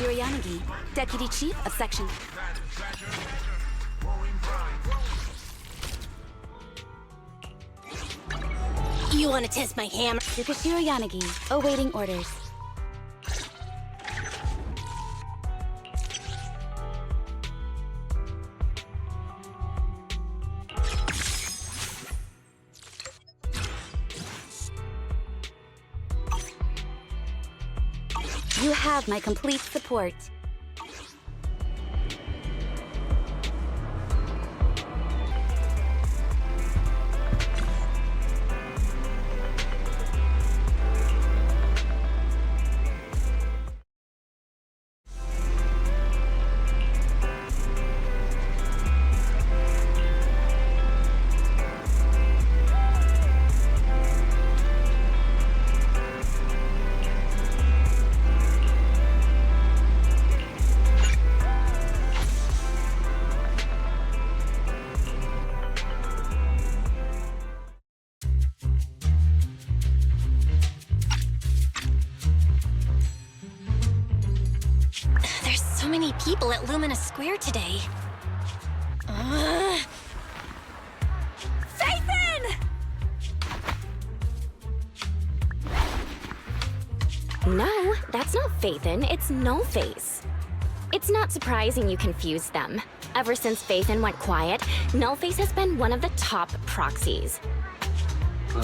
C1 Yanagi, Deputy Chief of Section. You want to test my hammer? C1 Yanagi, awaiting orders. You have my complete support. There's so many people at Lumina Square today. Phaethon! No, that's not Phaethon, it's Nullface. It's not surprising you confused them. Ever since Phaethon went quiet, Nullface has been one of the top proxies.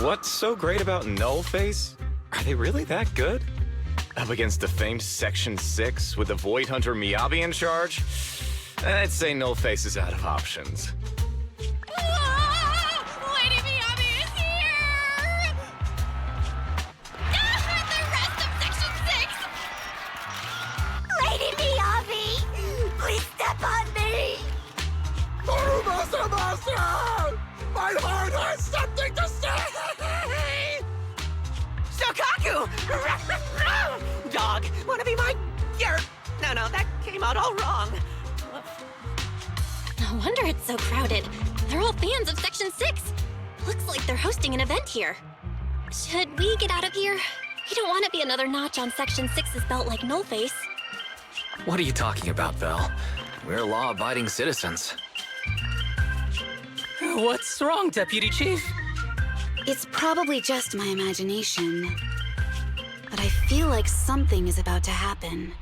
What's so great about Nullface? Are they really that good? Up against the famed Section 6 with the Void Hunter Miyabi in charge? I'd say Nullface is out of options. Lady Miyabi is here! The rest of Section 6! Lady Miyabi! Please step on me! My heart has something to say! Shokaku! Dog, wanna be my... No, that came out all wrong. No wonder it's so crowded. They're all fans of Section 6. Looks like they're hosting an event here. Should we get out of here? We don't want to be another notch on Section 6's belt like Nullface. What are you talking about, Belle? We're law-abiding citizens. What's wrong, Deputy Chief? It's probably just my imagination, but I feel like something is about to happen.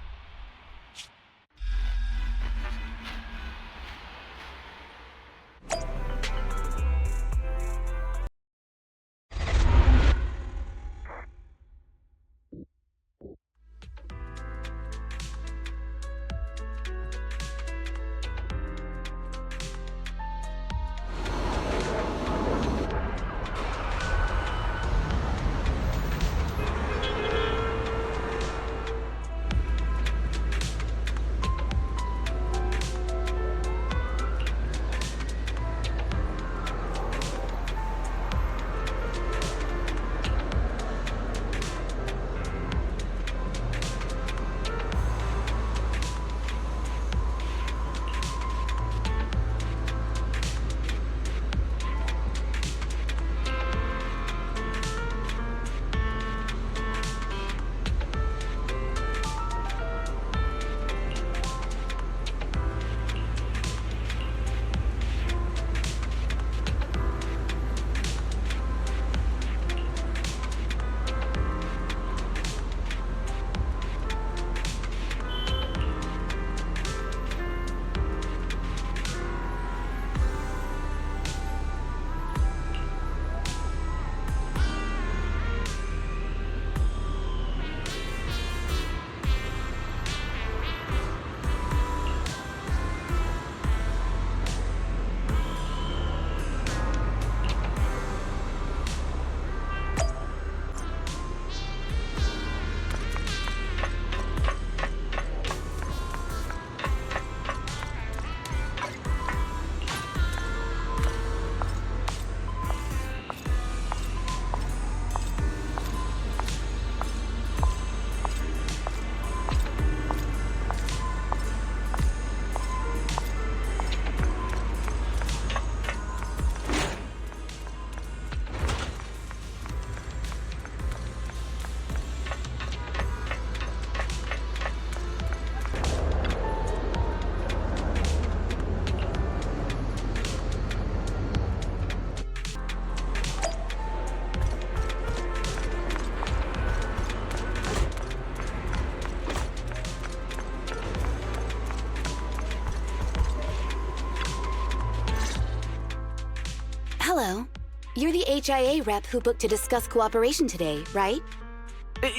Hello. You're the HIA rep who booked to discuss cooperation today, right?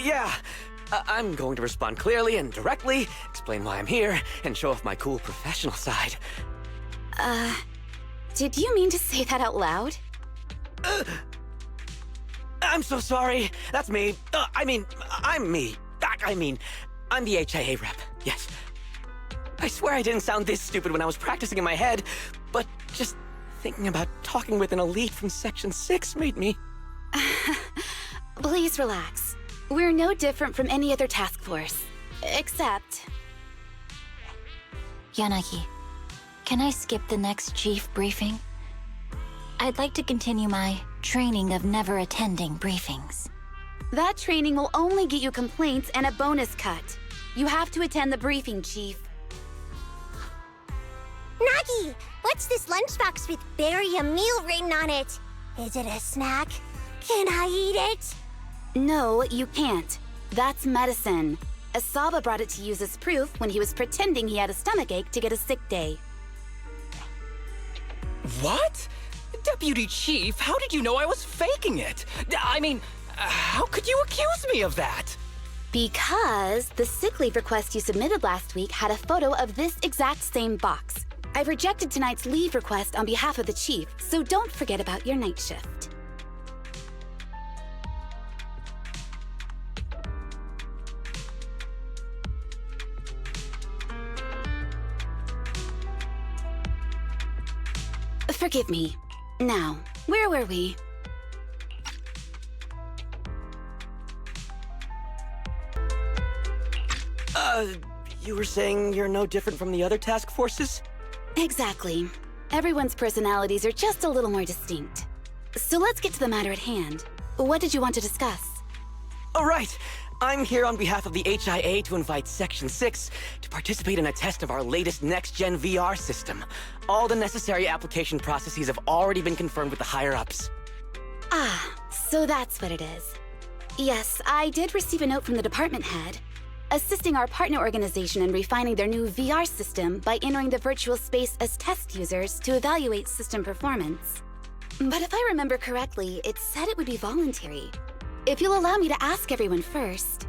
Yeah. I'm going to respond clearly and directly, explain why I'm here, and show off my cool professional side. Did you mean to say that out loud? I'm so sorry. That's me. I'm me. I'm the HIA rep. Yes. I swear I didn't sound this stupid when I was practicing in my head, but just thinking about talking with an elite from Section 6 made me... Please relax. We're no different from any other task force. Except... Yanagi, can I skip the next chief briefing? I'd like to continue my training of never attending briefings. that training will only get you complaints and a bonus cut. You have to attend the briefing, Chief. Nagi, what's this lunchbox with "bury a meal" written on it? Is it a snack? Can I eat it? No, you can't. That's medicine. Asaba brought it to use as proof when he was pretending he had a stomachache to get a sick day. What? Deputy Chief, how did you know I was faking it? I mean, how could you accuse me of that? Because the sick leave request you submitted last week had a photo of this exact same box. I've rejected tonight's leave request on behalf of the Chief, so don't forget about your night shift. Forgive me. Now, where were we? You were saying you're no different from the other task forces? Exactly. Everyone's personalities are just a little more distinct. So let's get to the matter at hand. What did you want to discuss? All right. I'm here on behalf of the HIA to invite Section 6 to participate in a test of our latest next-gen VR system. All the necessary application processes have already been confirmed with the higher-ups. Ah, so that's what it is. Yes, I did receive a note from the department head, assisting our partner organization in refining their new VR system by entering the virtual space as test users to evaluate system performance. But if I remember correctly, it said it would be voluntary. If you'll allow me to ask everyone first.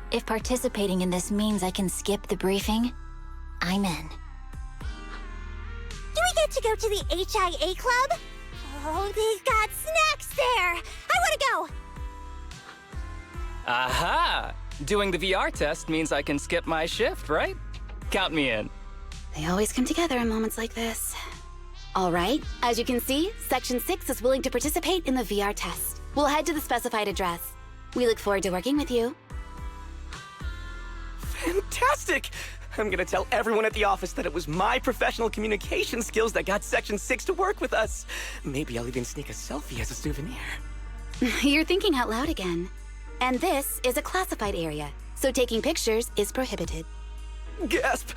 If participating in this means I can skip the briefing, I'm in. Do we get to go to the HIA club? Oh, they've got snacks there! I want to go! Aha! Doing the VR test means I can skip my shift, right? Count me in. They always come together in moments like this. All right, as you can see, Section 6 is willing to participate in the VR test. We'll head to the specified address. We look forward to working with you. Fantastic! I'm gonna tell everyone at the office that it was my professional communication skills that got Section 6 to work with us. Maybe I'll even sneak a selfie as a souvenir. You're thinking out loud again. And this is a classified area, so taking pictures is prohibited. Gasp!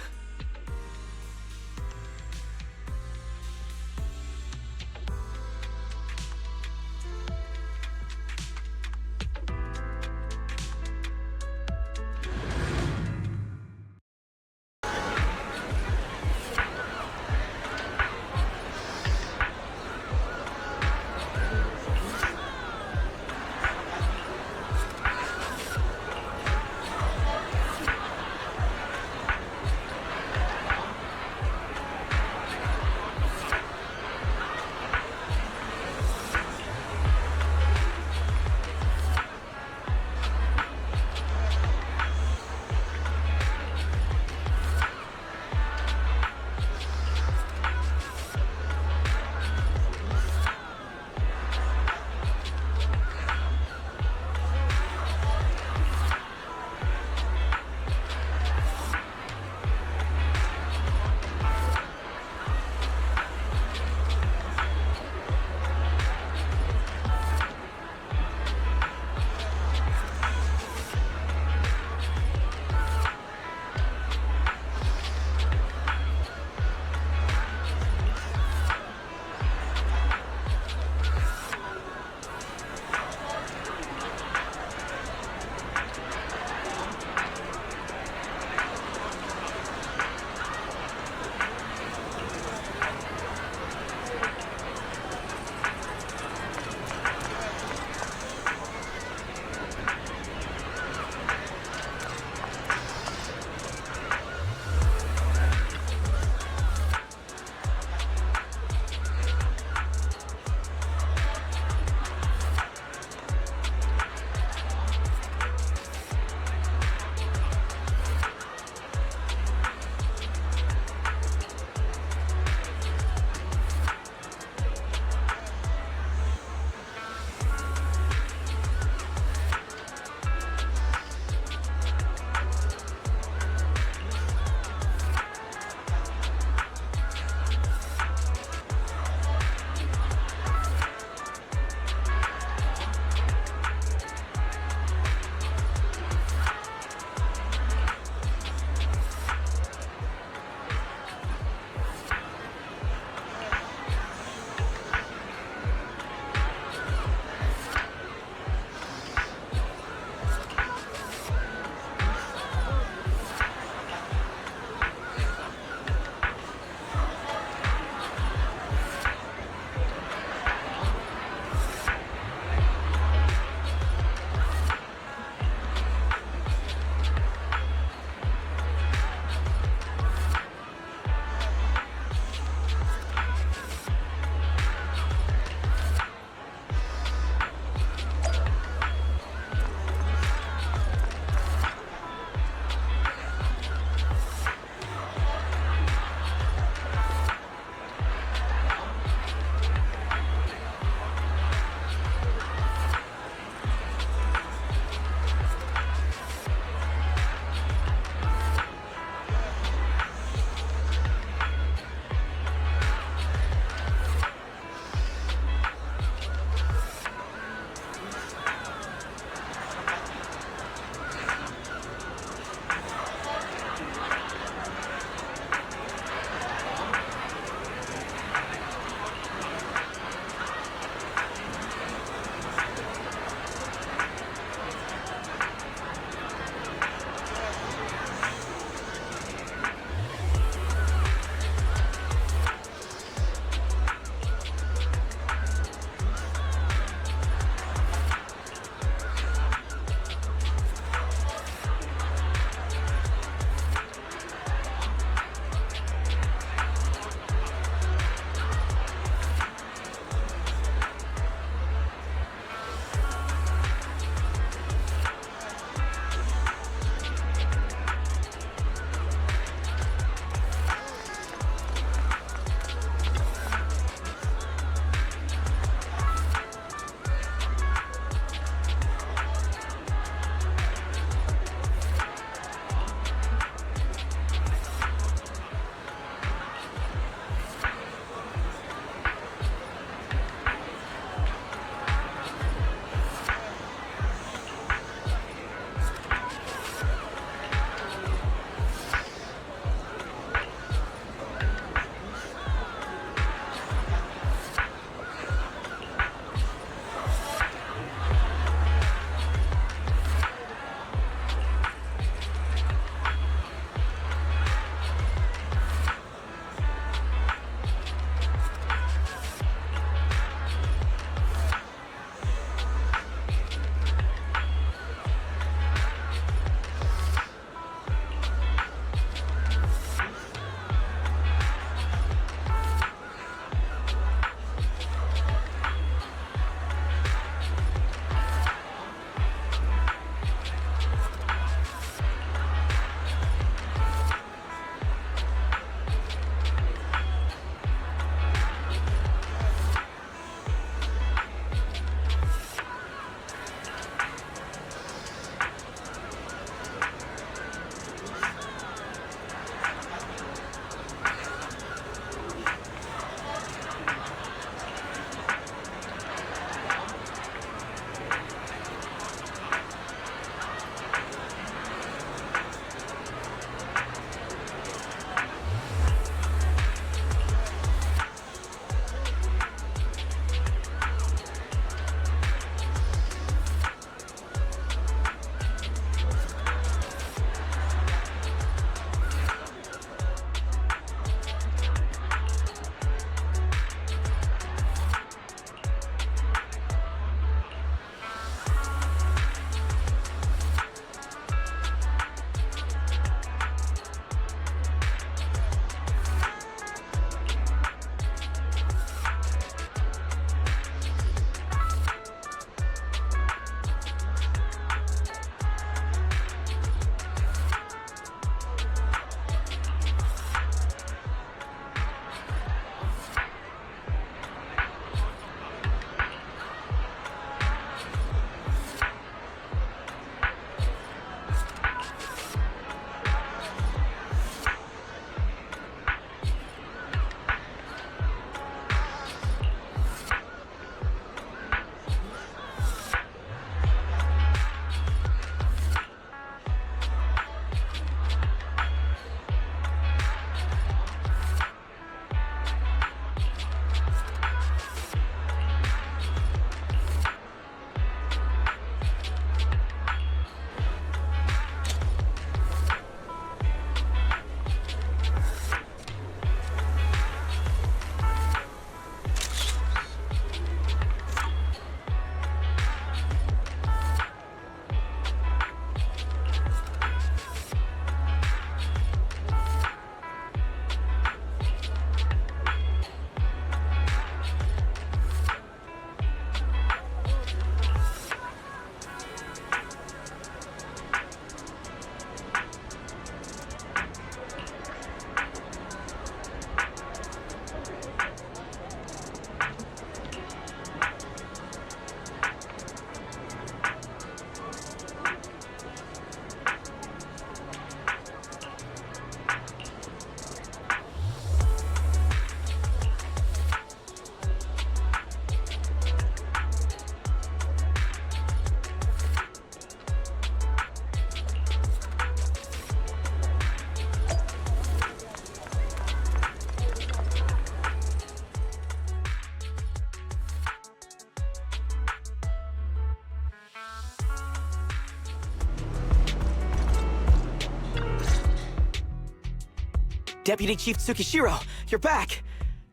Deputy Chief Tsukishiro, you're back!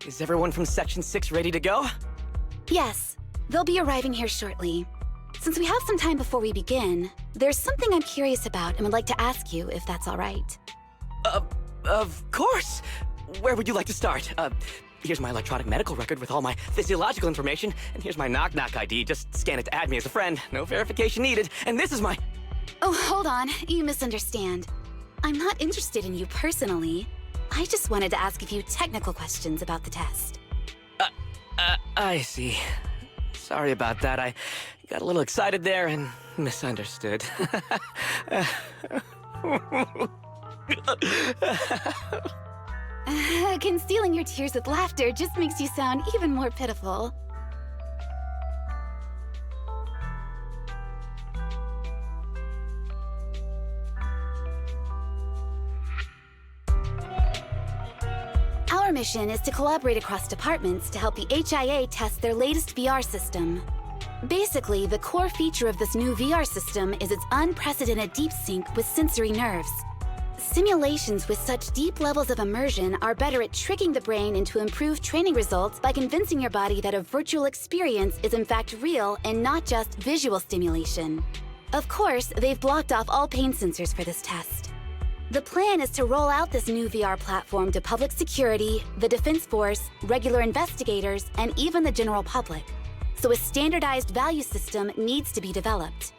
Is everyone from Section 6 ready to go? Yes, they'll be arriving here shortly. Since we have some time before we begin, there's something I'm curious about and would like to ask you if that's all right. Of course! Where would you like to start? Here's my electronic medical record with all my physiological information, and here's my knock-knock ID. Just scan it to add me as a friend. No verification needed. And this is my... Oh, hold on. You misunderstand. I'm not interested in you personally. I just wanted to ask a few technical questions about the test. I see. Sorry about that. I got a little excited there and misunderstood. Concealing your tears with laughter just makes you sound even more pitiful. Our mission is to collaborate across departments to help the HIA test their latest VR system. Basically, the core feature of this new VR system is its unprecedented deep sync with sensory nerves. Simulations with such deep levels of immersion are better at tricking the brain into improved training results by convincing your body that a virtual experience is in fact real and not just visual stimulation. Of course, they've blocked off all pain sensors for this test. The plan is to roll out this new VR platform to public security, the Defense Force, regular investigators, and even the general public. So a standardized value system needs to be developed.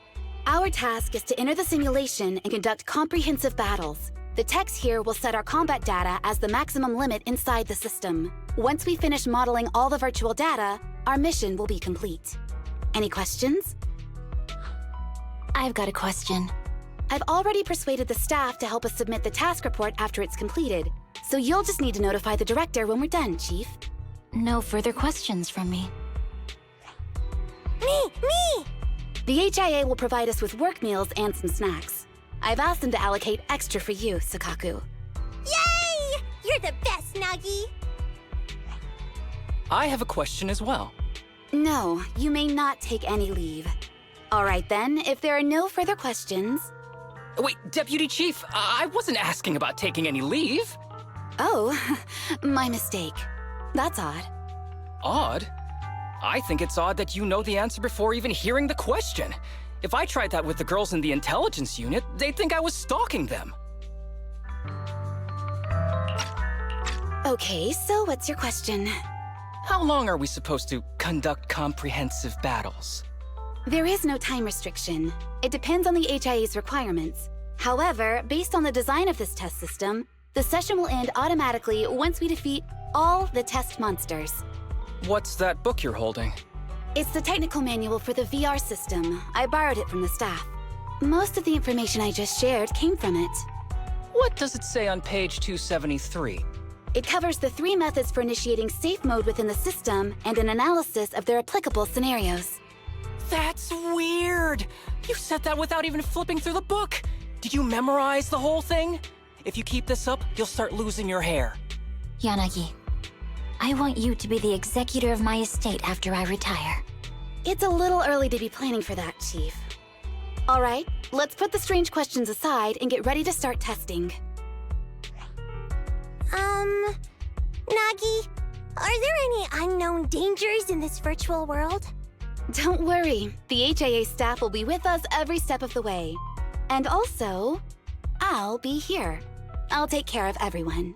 Our task is to enter the simulation and conduct comprehensive battles. The techs here will set our combat data as the maximum limit inside the system. Once we finish modeling all the virtual data, our mission will be complete. Any questions? I've got a question. I've already persuaded the staff to help us submit the task report after it's completed, so you'll just need to notify the director when we're done, Chief. No further questions from me. Me! The HIA will provide us with work meals and some snacks. I've asked them to allocate extra for you, Sakaku. Yay! You're the best, Nagi! I have a question as well. No, you may not take any leave. All right then, if there are no further questions... Wait, Deputy Chief, I wasn't asking about taking any leave. Oh, my mistake. That's odd. Odd? I think it's odd that you know the answer before even hearing the question. If I tried that with the girls in the intelligence unit, they'd think I was stalking them. Okay, so what's your question? How long are we supposed to conduct comprehensive battles? There is no time restriction. It depends on the HIA's requirements. However, based on the design of this test system, the session will end automatically once we defeat all the test monsters. What's that book you're holding? It's the technical manual for the VR system. I borrowed it from the staff. Most of the information I just shared came from it. What does it say on page 273? It covers the 3 methods for initiating safe mode within the system and an analysis of their applicable scenarios. That's weird! You said that without even flipping through the book! Did you memorize the whole thing? If you keep this up, you'll start losing your hair. Yanagi, I want you to be the executor of my estate after I retire. It's a little early to be planning for that, Chief. All right, let's put the strange questions aside and get ready to start testing. Nagi, are there any unknown dangers in this virtual world? Don't worry, the HIA staff will be with us every step of the way. And also, I'll be here. I'll take care of everyone.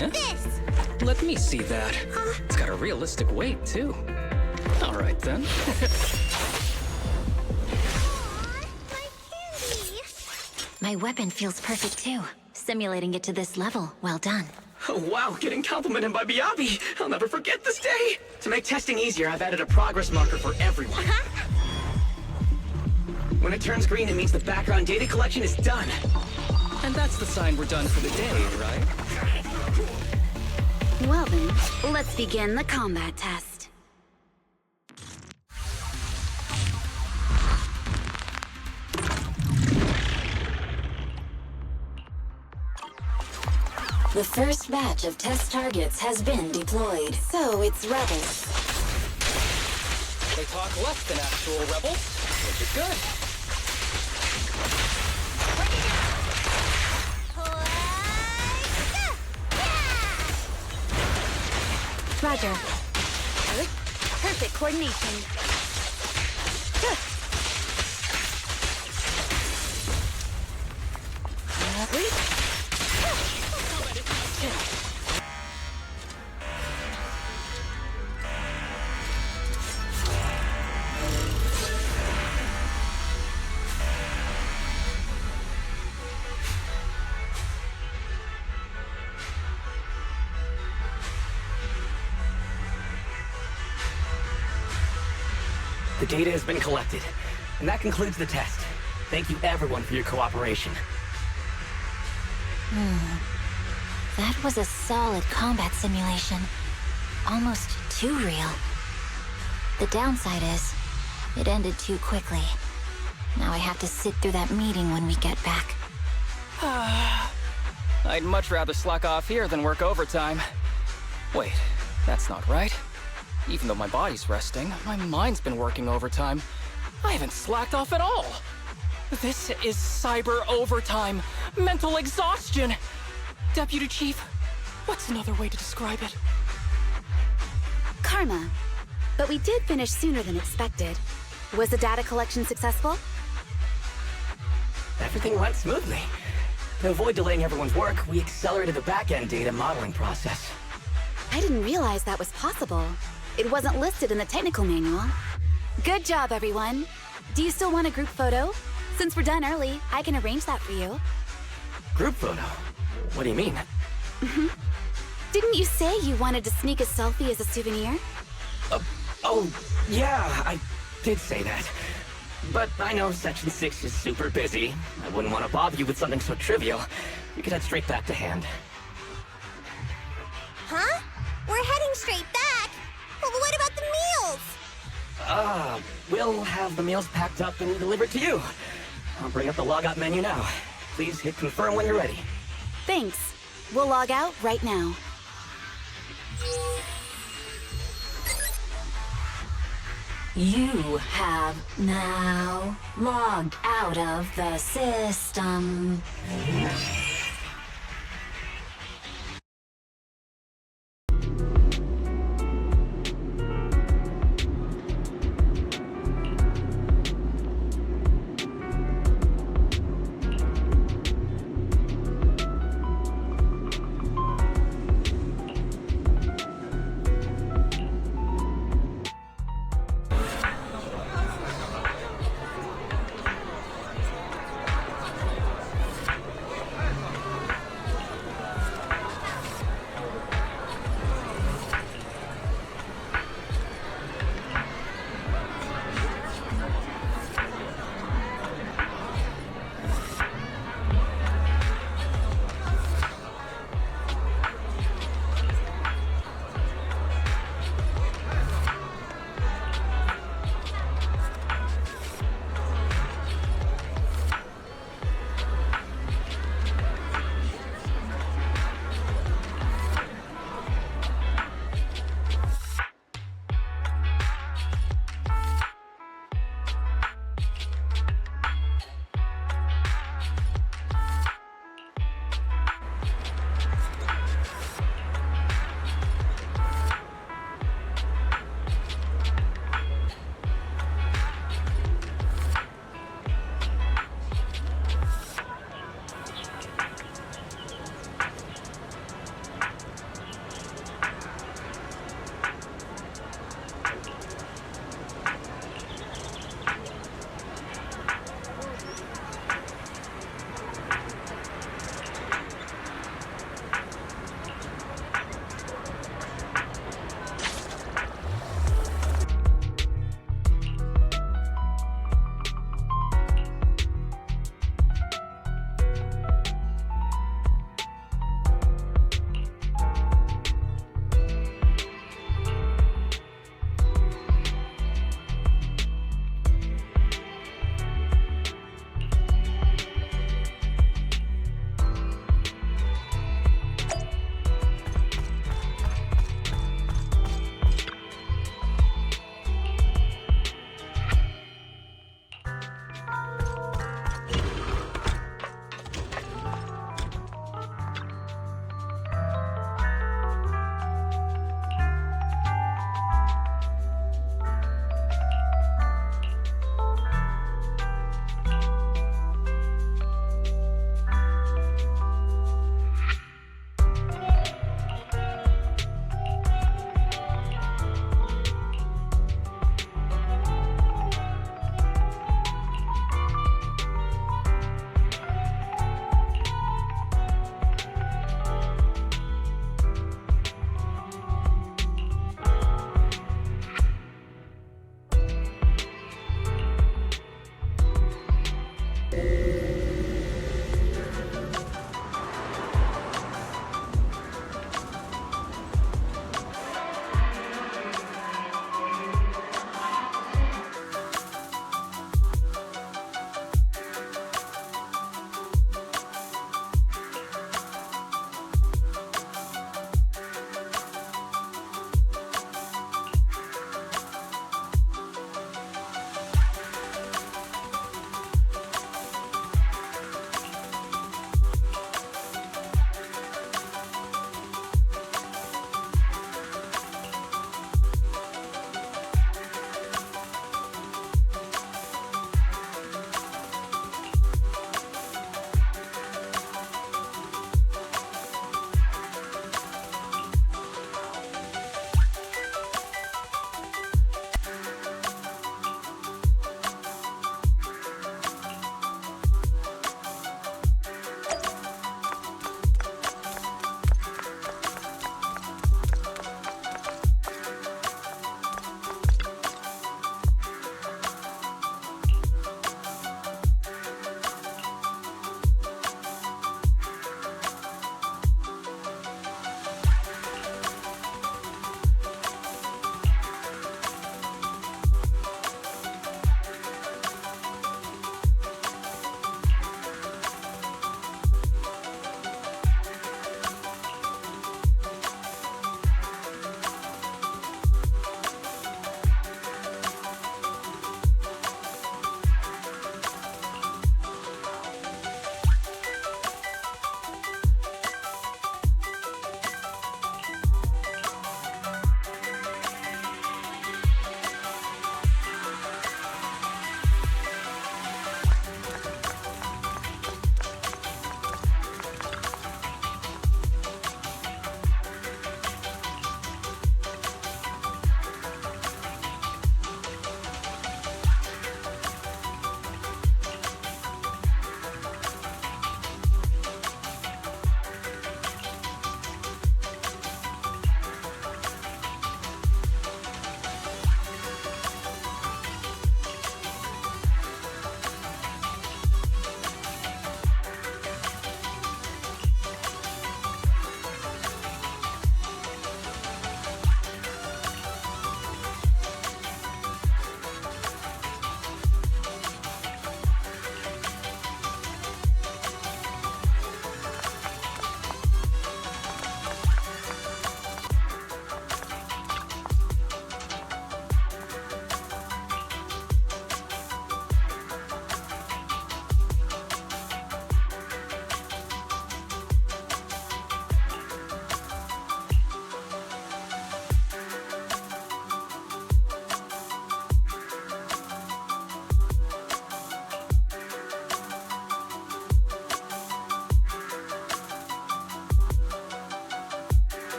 got this! Let me see that. It's got a realistic weight, too. All right, then. Aw, my candy! My weapon feels perfect too. Simulating it to this level, well done. Oh, wow, getting complimented by Miyabi. I'll never forget this day. To make testing easier, I've added a progress marker for everyone. When it turns green, it means the background data collection is done. And that's the sign we're done for the day, right? Well then, let's begin the combat test. The first batch of test targets has been deployed. So it's rebels. They talk less than actual rebels, which is good. Roger. Perfect coordination. The data has been collected, and that concludes the test. Thank you everyone for your cooperation. That was a solid combat simulation. Almost too real. The downside is, it ended too quickly. Now I have to sit through that meeting when we get back. I'd much rather slack off here than work overtime. Wait, that's not right. Even though my body's resting, my mind's been working overtime. I haven't slacked off at all. This is cyber overtime. Mental exhaustion. Deputy Chief, what's another way to describe it? Karma. But we did finish sooner than expected. Was the data collection successful? Everything went smoothly. To avoid delaying everyone's work, we accelerated the back-end data modeling process. I didn't realize that was possible. It wasn't listed in the technical manual. Good job, everyone. Do you still want a group photo? Since we're done early, I can arrange that for you. Group photo? What do you mean? Didn't you say you wanted to sneak a selfie as a souvenir? Oh, yeah, I did say that. But I know Section 6 is super busy. I wouldn't want to bother you with something so trivial. You could head straight back to hand. Huh? We're heading straight back? Well, what about the meals? We'll have the meals packed up and delivered to you. I'll bring up the logout menu now. Please hit confirm when you're ready. Thanks. We'll log out right now. You have now logged out of the system.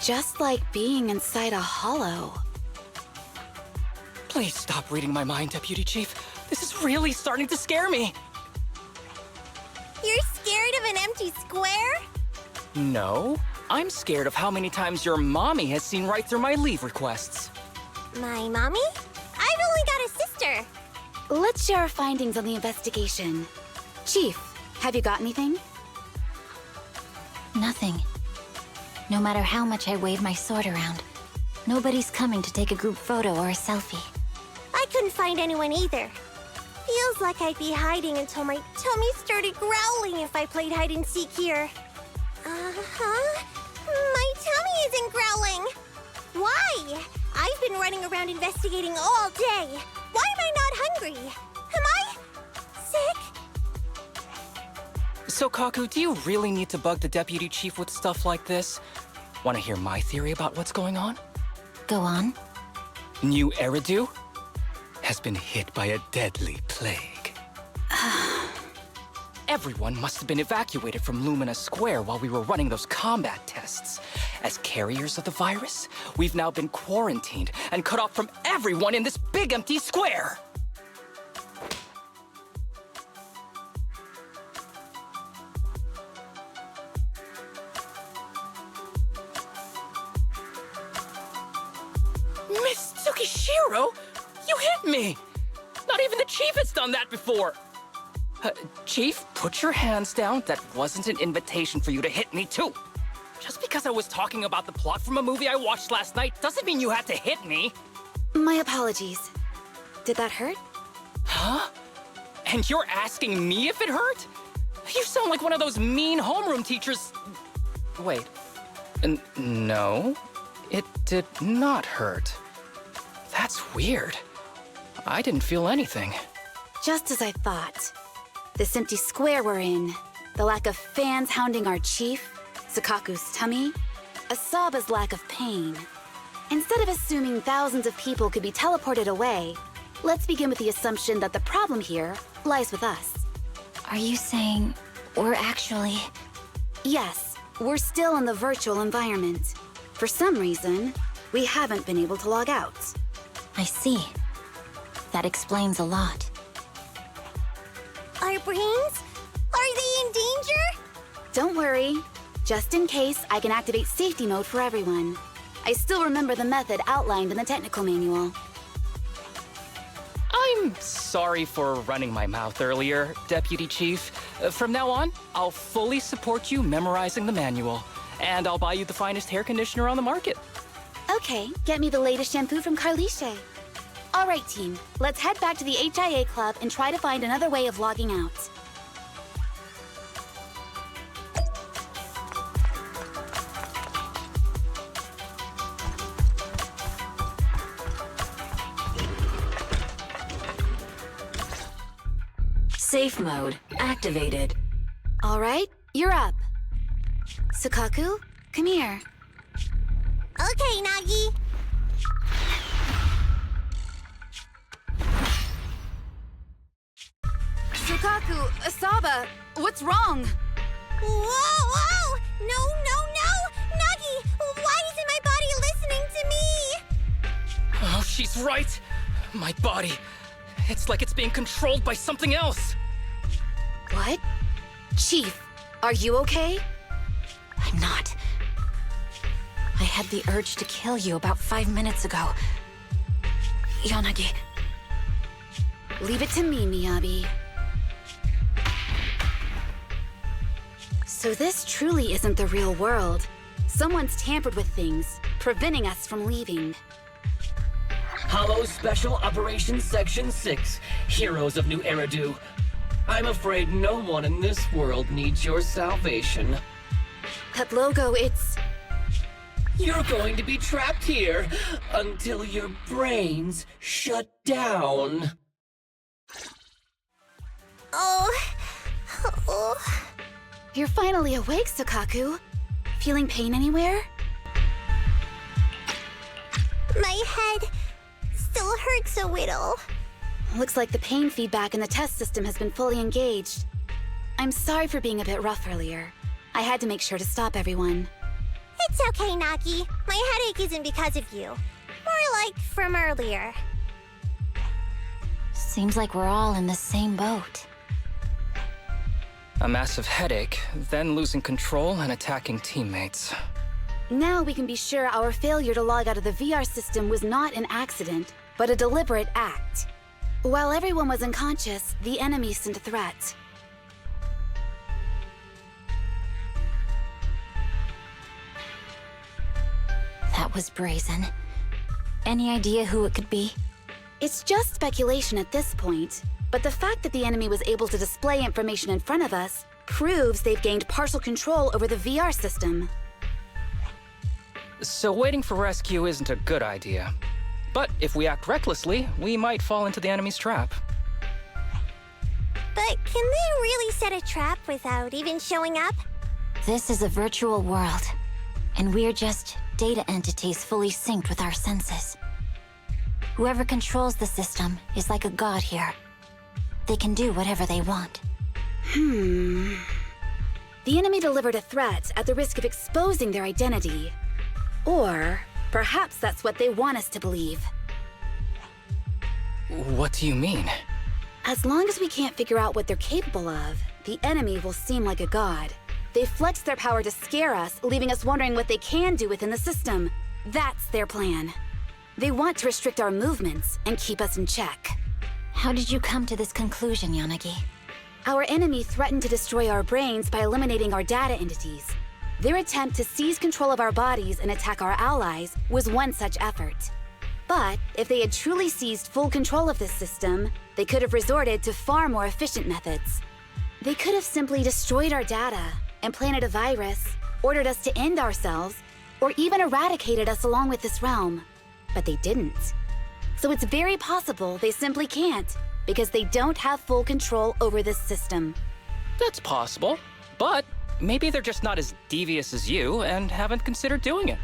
just like being inside a hollow. Please stop reading my mind, Deputy Chief. This is really starting to scare me. You're scared of an empty square? No, I'm scared of how many times your mommy has seen right through my leave requests. My mommy? I've only got a sister. Let's share our findings on the investigation. Chief, have you got anything? Nothing. No matter how much I wave my sword around, nobody's coming to take a group photo or a selfie. I couldn't find anyone either. Feels like I'd be hiding until my tummy started growling if I played hide and seek here. Uh-huh. My tummy isn't growling. Why? I've been running around investigating all day. Why am I not hungry? Am I sick? So, Kaku, do you really need to bug the Deputy Chief with stuff like this? Want to hear my theory about what's going on? Go on. New Eridu has been hit by a deadly plague. Everyone must have been evacuated from Lumina Square while we were running those combat tests. As carriers of the virus, we've now been quarantined and cut off from everyone in this big empty square. Miss Tsukishiro, you hit me! Not even the Chief has done that before! Chief, put your hands down. That wasn't an invitation for you to hit me, too. Just because I was talking about the plot from a movie I watched last night doesn't mean you had to hit me. My apologies. Did that hurt? Huh? And you're asking me if it hurt? You sound like one of those mean homeroom teachers. Wait. No, it did not hurt. That's weird. I didn't feel anything. Just as I thought. This empty square we're in, the lack of fans hounding our chief, Sakaku's tummy, Asaba's lack of pain. Instead of assuming thousands of people could be teleported away, let's begin with the assumption that the problem here lies with us. Are you saying we're actually... Yes, we're still in the virtual environment. For some reason, we haven't been able to log out. I see. That explains a lot. Our brains? Are they in danger? Don't worry. Just in case, I can activate safety mode for everyone. I still remember the method outlined in the technical manual. I'm sorry for running my mouth earlier, Deputy Chief. From now on, I'll fully support you memorizing the manual. And I'll buy you the finest hair conditioner on the market. Okay, get me the latest shampoo from Carliche. All right, team. Let's head back to the HIA Club and try to find another way of logging out. Safe mode activated. All right, you're up. Sakaku, come here. Okay, Nagi. Sakaku, Asaba, what's wrong? Whoa! No, no, no! Nagi, why isn't my body listening to me? Oh, she's right. My body. It's like it's being controlled by something else. What? Chief, are you okay? I'm not. I had the urge to kill you about 5 minutes ago. Yanagi. Leave it to me, Miyabi. So this truly isn't the real world. Someone's tampered with things, preventing us from leaving. Hollow Special Operations Section 6, Heroes of New Eridu. I'm afraid no one in this world needs your salvation. That logo, it's... You're going to be trapped here until your brains shut down. Oh. You're finally awake, Sakaku. Feeling pain anywhere? My head still hurts a little. Looks like the pain feedback in the test system has been fully engaged. I'm sorry for being a bit rough earlier. I had to make sure to stop everyone. It's okay, Nagi. My headache isn't because of you. More like from earlier. Seems like we're all in the same boat. A massive headache, then losing control and attacking teammates. Now we can be sure our failure to log out of the VR system was not an accident, but a deliberate act. While everyone was unconscious, the enemy sent a threat. That was brazen. Any idea who it could be? It's just speculation at this point, but the fact that the enemy was able to display information in front of us proves they've gained partial control over the VR system. So waiting for rescue isn't a good idea. But if we act recklessly, we might fall into the enemy's trap. But can they really set a trap without even showing up? This is a virtual world, and we're just data entities fully synced with our senses. Whoever controls the system is like a god here. They can do whatever they want. The enemy delivered a threat at the risk of exposing their identity. Or perhaps that's what they want us to believe. What do you mean? As long as we can't figure out what they're capable of, the enemy will seem like a god. They flex their power to scare us, leaving us wondering what they can do within the system. That's their plan. They want to restrict our movements and keep us in check. How did you come to this conclusion, Yanagi? Our enemy threatened to destroy our brains by eliminating our data entities. Their attempt to seize control of our bodies and attack our allies was one such effort. But if they had truly seized full control of this system, they could have resorted to far more efficient methods. They could have simply destroyed our data, implanted a virus, ordered us to end ourselves, or even eradicated us along with this realm. But they didn't. So it's very possible they simply can't, because they don't have full control over this system. That's possible, but maybe they're just not as devious as you and haven't considered doing it.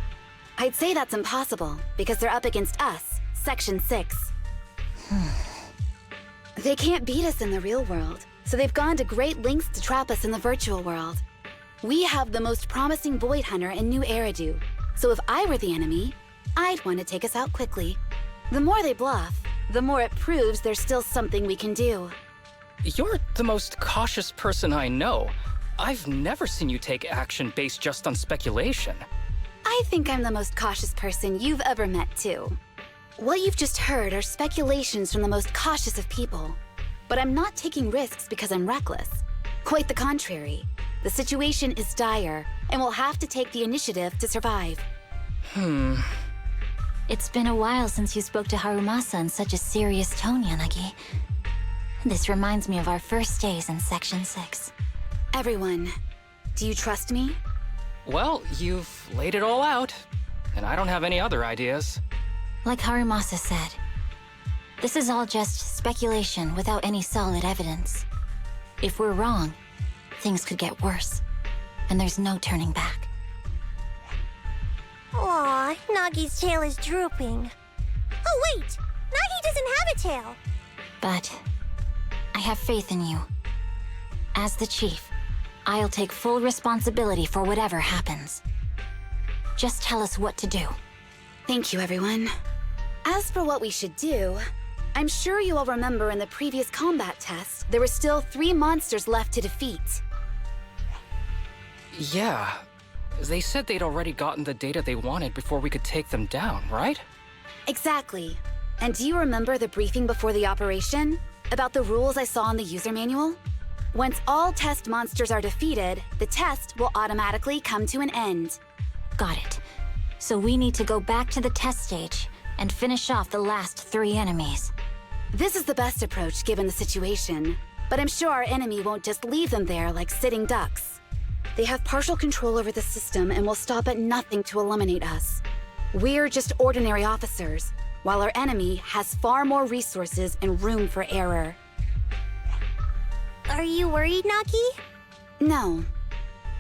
I'd say that's impossible, because they're up against us, Section 6. They can't beat us in the real world, so they've gone to great lengths to trap us in the virtual world. We have the most promising Void Hunter in New Eridu, so if I were the enemy, I'd want to take us out quickly. The more they bluff, the more it proves there's still something we can do. You're the most cautious person I know. I've never seen you take action based just on speculation. I think I'm the most cautious person you've ever met, too. What you've just heard are speculations from the most cautious of people. But I'm not taking risks because I'm reckless. Quite the contrary. The situation is dire, and we'll have to take the initiative to survive. It's been a while since you spoke to Harumasa in such a serious tone, Yanagi. This reminds me of our first days in Section 6. Everyone, do you trust me? Well, you've laid it all out, and I don't have any other ideas. Like Harumasa said, this is all just speculation without any solid evidence. If we're wrong, things could get worse, and there's no turning back. Aw, Nagi's tail is drooping. Oh wait! Nagi doesn't have a tail! But I have faith in you. As the chief, I'll take full responsibility for whatever happens. Just tell us what to do. Thank you, everyone. As for what we should do, I'm sure you all remember in the previous combat test, there were still 3 monsters left to defeat. Yeah. They said they'd already gotten the data they wanted before we could take them down, right? Exactly. And do you remember the briefing before the operation? About the rules I saw in the user manual? Once all test monsters are defeated, the test will automatically come to an end. Got it. So we need to go back to the test stage and finish off the last 3 enemies. This is the best approach given the situation, but I'm sure our enemy won't just leave them there like sitting ducks. They have partial control over the system and will stop at nothing to eliminate us. We're just ordinary officers, while our enemy has far more resources and room for error. Are you worried, Nagi? No.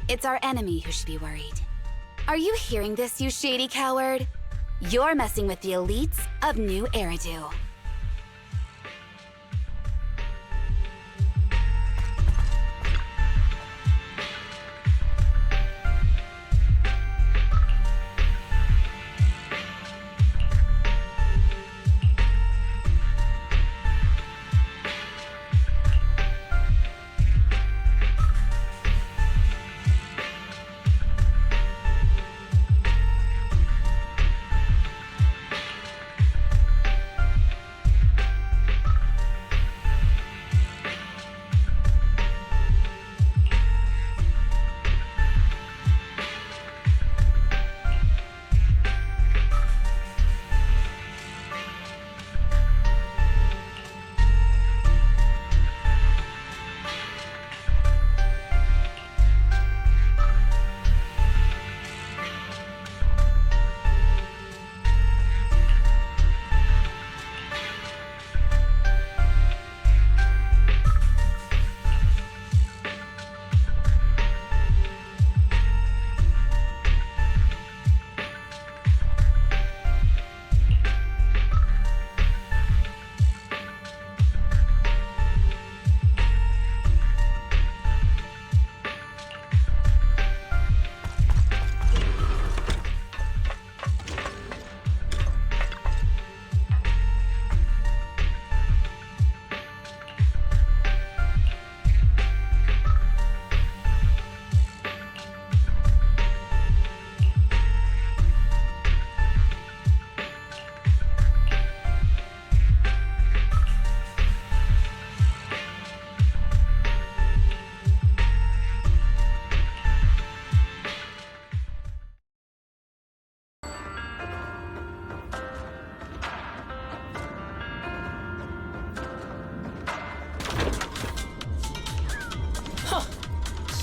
It's our enemy who should be worried. Are you hearing this, you shady coward? You're messing with the elites of New Eridu.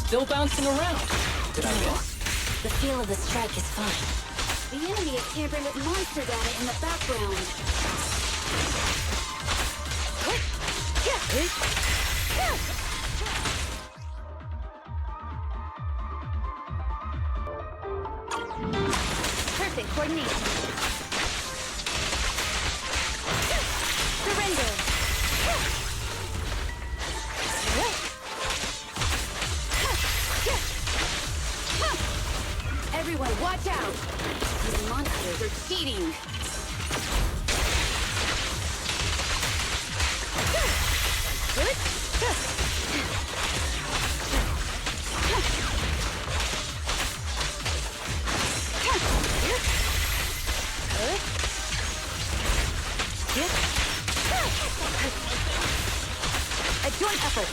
still bouncing around. Did I miss? The feel of the strike is fine. The enemy is tampering with monster data in the background. Perfect coordination. Surrender. Everyone, watch out! These monsters are cheating. Good. A joint effort.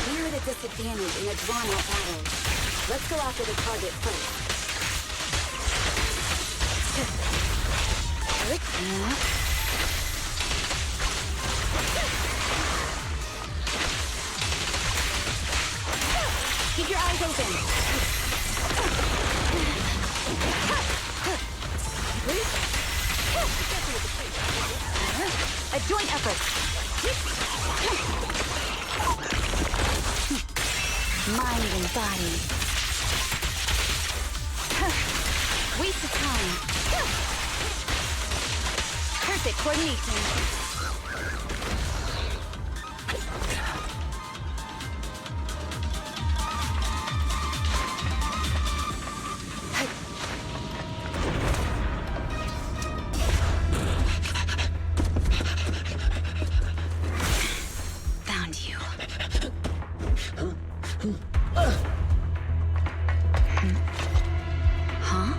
We're at a disadvantage in a drawn-out battle. Let's go after the target first. Keep your eyes open. A joint effort. Mind and body. Waste of time. Perfect coordination. Found you. Huh?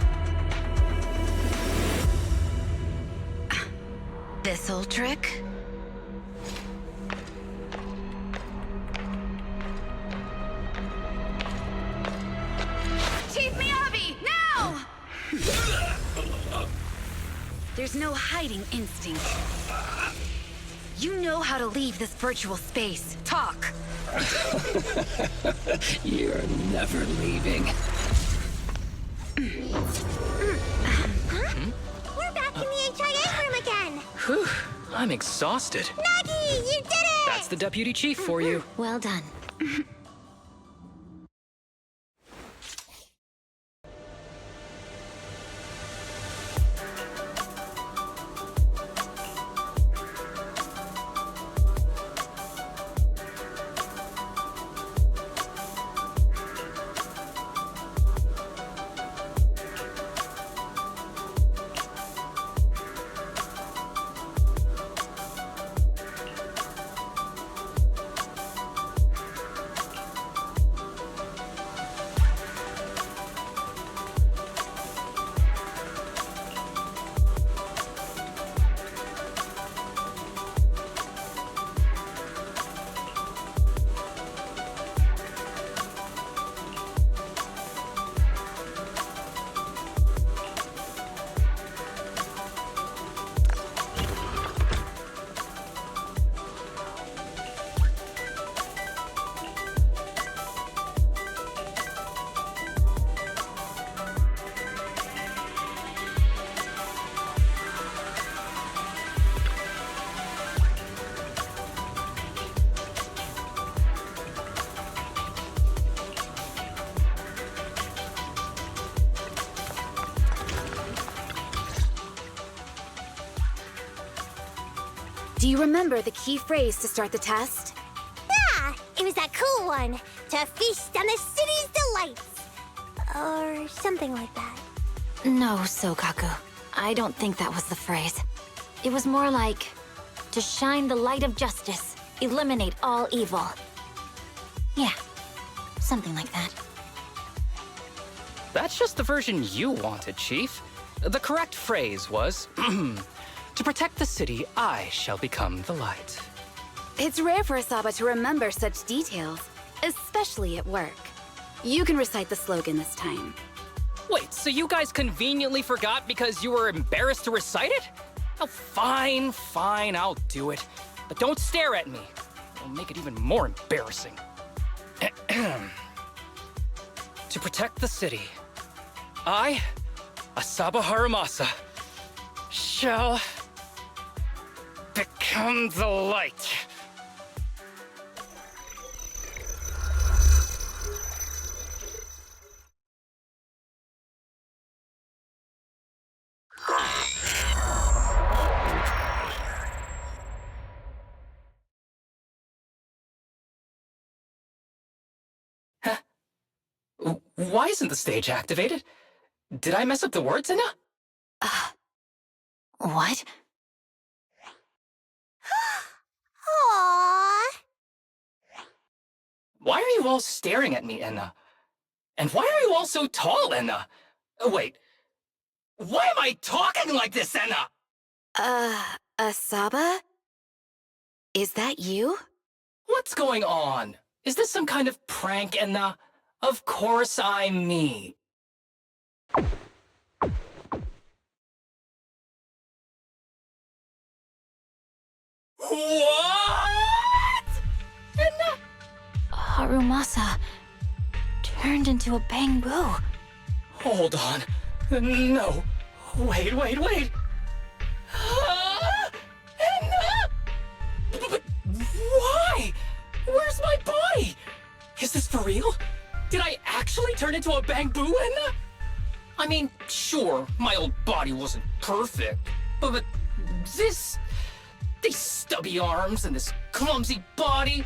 This old trick? Chief Miyabi, now! There's no hiding instinct. You know how to leave this virtual space. Talk! You're never leaving. We're back in the HIA room again! Whew, I'm exhausted. Nagi, you did it! That's the deputy chief for you. Well done. Do you remember the key phrase to start the test? Yeah, it was that cool one. To feast on the city's delights. Or something like that. No, Sokaku. I don't think that was the phrase. It was more like, to shine the light of justice, eliminate all evil. Yeah, something like that. That's just the version you wanted, Chief. The correct phrase was, to protect the city, I shall become the light. It's rare for Asaba to remember such details, especially at work. You can recite the slogan this time. Wait, so you guys conveniently forgot because you were embarrassed to recite it? Oh, fine, I'll do it. But don't stare at me. It'll make it even more embarrassing. To protect the city, I, Asaba Harumasa, shall become the light. Why isn't the stage activated? Did I mess up the words, Anna? What? Aww. Why are you all staring at me, Enna? And why are you all so tall, Enna? Wait, why am I talking like this, Enna? Asaba? Is that you? What's going on? Is this some kind of prank, Enna? Of course I'm me. What? Enna? Harumasa turned into a bamboo. Hold on. No. Wait. Enna? But why? Where's my body? Is this for real? Did I actually turn into a bamboo, Enna? I mean, sure, my old body wasn't perfect, but these stubby arms and this clumsy body,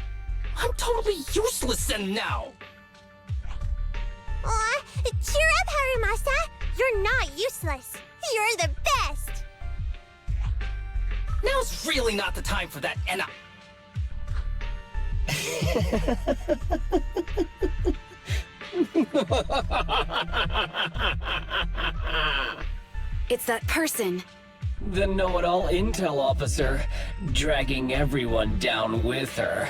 I'm totally useless then now. Aw, cheer up, Harumasa. You're not useless. You're the best. Now's really not the time for that, Enna. It's that person. The know-it-all intel officer, dragging everyone down with her.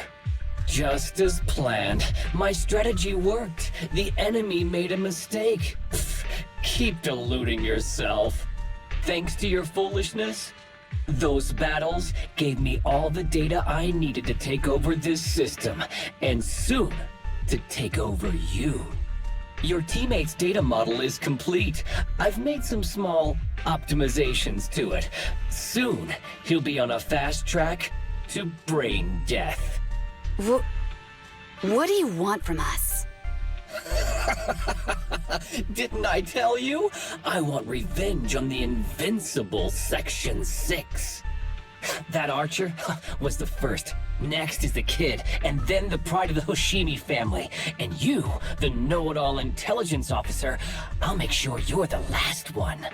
Just as planned. My strategy worked. The enemy made a mistake. Pfft, keep deluding yourself. Thanks to your foolishness, those battles gave me all the data I needed to take over this system, and soon to take over you. Your teammate's data model is complete. I've made some small optimizations to it. Soon, he'll be on a fast track to brain death. What do you want from us? Didn't I tell you? I want revenge on the invincible Section 6. That archer was the first. Next is the kid, and then the pride of the Hoshimi family. And you, the know-it-all intelligence officer, I'll make sure you're the last one.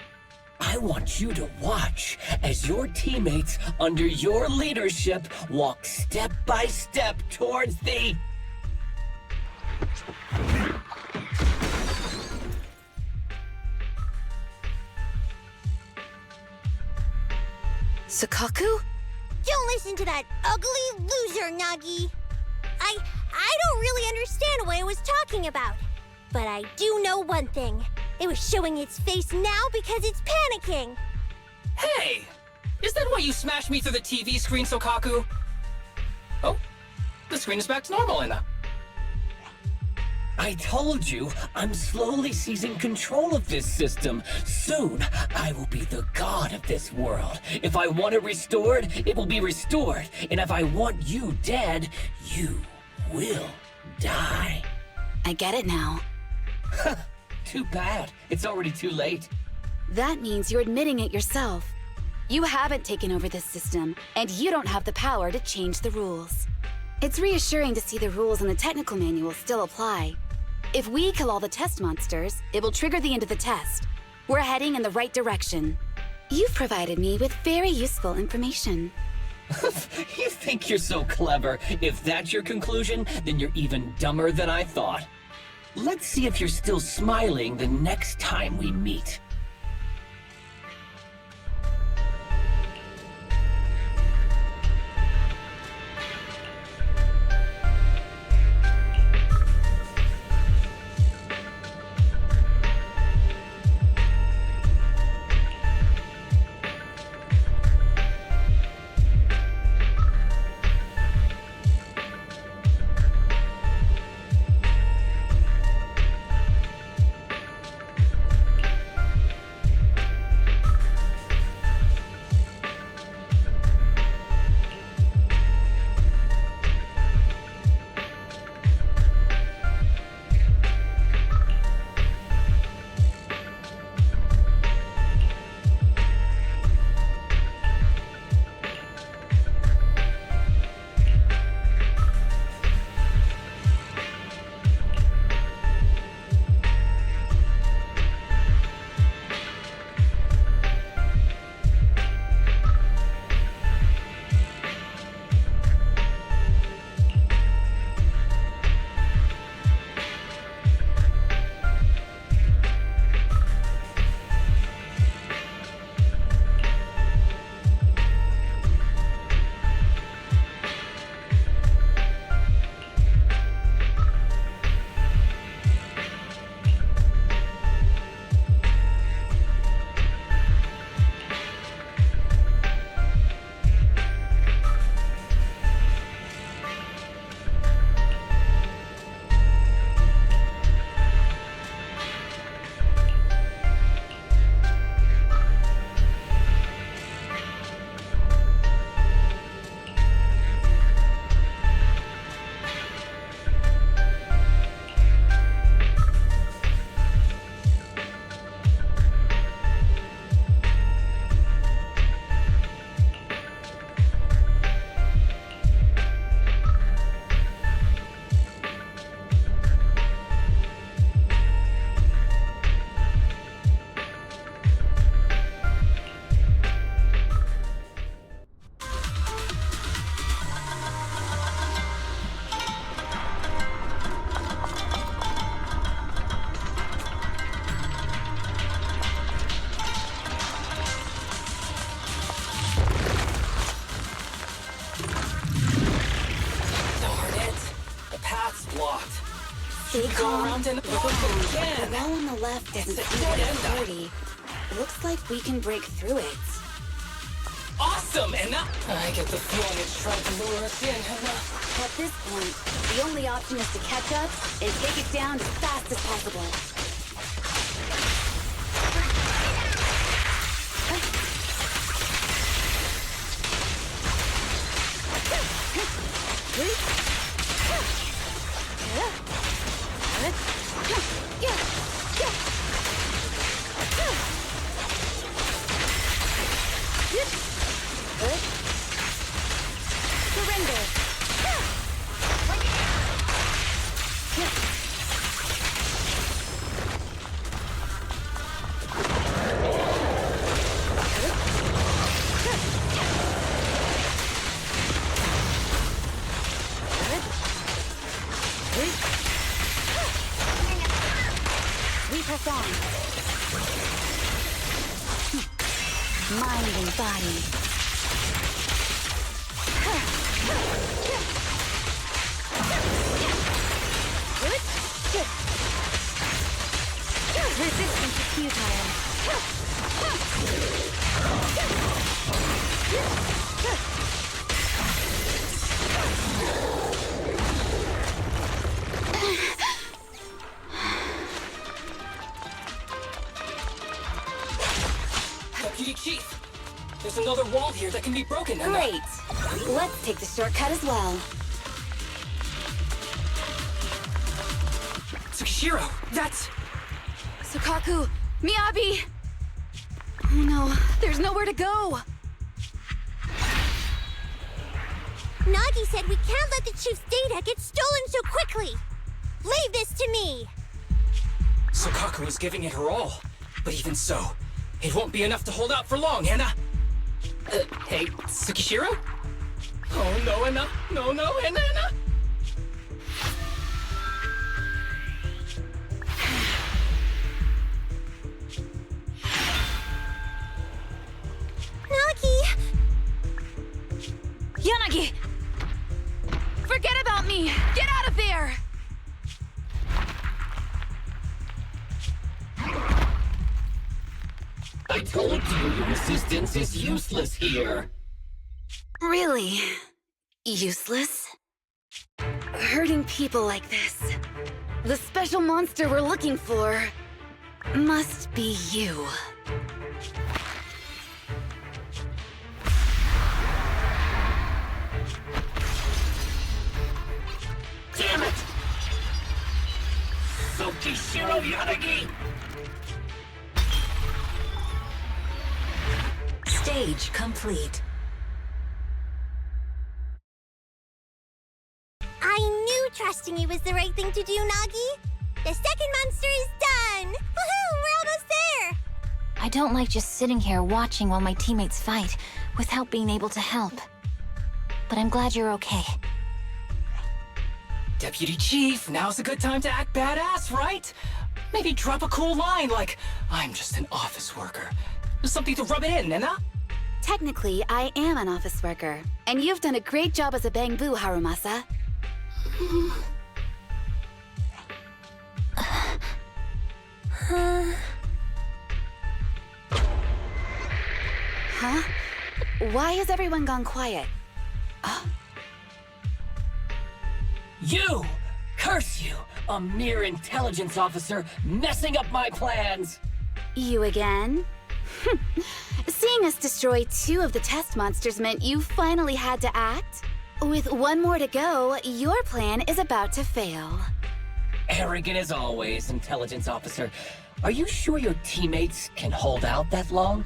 I want you to watch as your teammates under your leadership walk step by step towards the... Sakaku? Don't listen to that ugly loser, Nagi. I don't really understand what it was talking about. But I do know one thing. It was showing its face now because it's panicking. Hey! Is that why you smashed me through the TV screen, Sokaku? Oh, the screen is back to normal, Enna. I told you, I'm slowly seizing control of this system. Soon, I will be the god of this world. If I want it restored, it will be restored. And if I want you dead, you will die. I get it now. Too bad. It's already too late. That means you're admitting it yourself. You haven't taken over this system, and you don't have the power to change the rules. It's reassuring to see the rules in the technical manual still apply. If we kill all the test monsters, it will trigger the end of the test. We're heading in the right direction. You've provided me with very useful information. You think you're so clever. If that's your conclusion, then you're even dumber than I thought. Let's see if you're still smiling the next time we meet. Stay calm. around and Look around. again. The wall on the left doesn't It's a seem dead very end. sturdy. Looks like we can break through it. Awesome, and now I get the feeling it's trying to lure us in, and At this point, the only option is to catch up and take it down as fast as possible. Surrender. We press on. Mind and body. Resistance is futile. Deputy Chief, there's another wall here that can be broken, and Great. Let's take the shortcut as well. Tsukishiro, that's... Sukaku! Miyabi! Oh no, there's nowhere to go! Nagi said we can't let the chief's data get stolen so quickly. Leave this to me. Sukaku is giving it her all. But even so, it won't be enough to hold out for long, Anna. Hey, Tsukishiro? Oh, no, Anna. No, Anna. Nagi! Yanagi! Forget about me! Get out of there! I told you your resistance is useless here. Really? Useless? Hurting people like this. The special monster we're looking for must be you. Damn it! Tsukishiro Yanagi! Stage complete. I knew trusting you was the right thing to do, Nagi. The second monster is done! Woohoo! We're almost there! I don't like just sitting here watching while my teammates fight without being able to help. But I'm glad you're okay. Deputy Chief, now's a good time to act badass, right? Maybe drop a cool line like, I'm just an office worker. Something to rub it in, Anna? Technically, I am an office worker, and you've done a great job as a bamboo, Harumasa. Huh? Why has everyone gone quiet? You! Curse you! A mere intelligence officer messing up my plans! You again? Seeing us destroy 2 of the test monsters meant you finally had to act? With 1 more to go, your plan is about to fail. Arrogant as always, intelligence officer. Are you sure your teammates can hold out that long?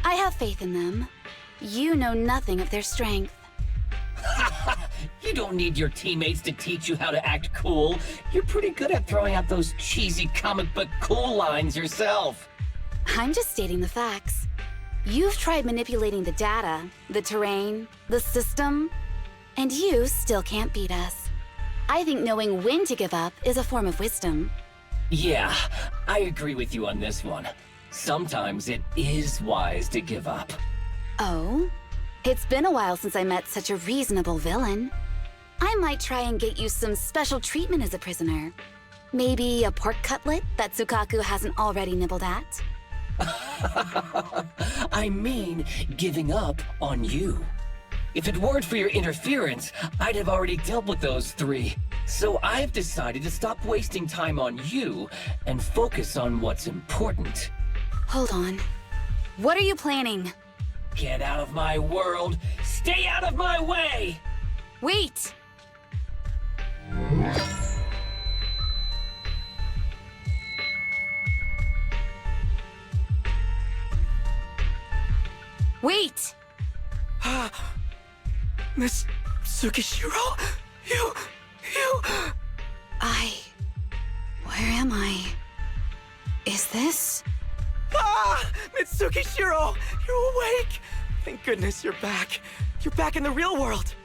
I have faith in them. You know nothing of their strength. You don't need your teammates to teach you how to act cool. You're pretty good at throwing out those cheesy comic book cool lines yourself. I'm just stating the facts. You've tried manipulating the data, the terrain, the system, and you still can't beat us. I think knowing when to give up is a form of wisdom. Yeah, I agree with you on this one. Sometimes it is wise to give up. Oh? It's been a while since I met such a reasonable villain. I might try and get you some special treatment as a prisoner. Maybe a pork cutlet that Tsukaku hasn't already nibbled at? I mean, giving up on you. If it weren't for your interference, I'd have already dealt with those 3. So I've decided to stop wasting time on you and focus on what's important. Hold on. What are you planning? Get out of my world! Stay out of my way! Wait! Wait! Miss Tsukishiro? You... Where am I? Is this? Mitsukishiro! You're awake! Thank goodness you're back. You're back in the real world.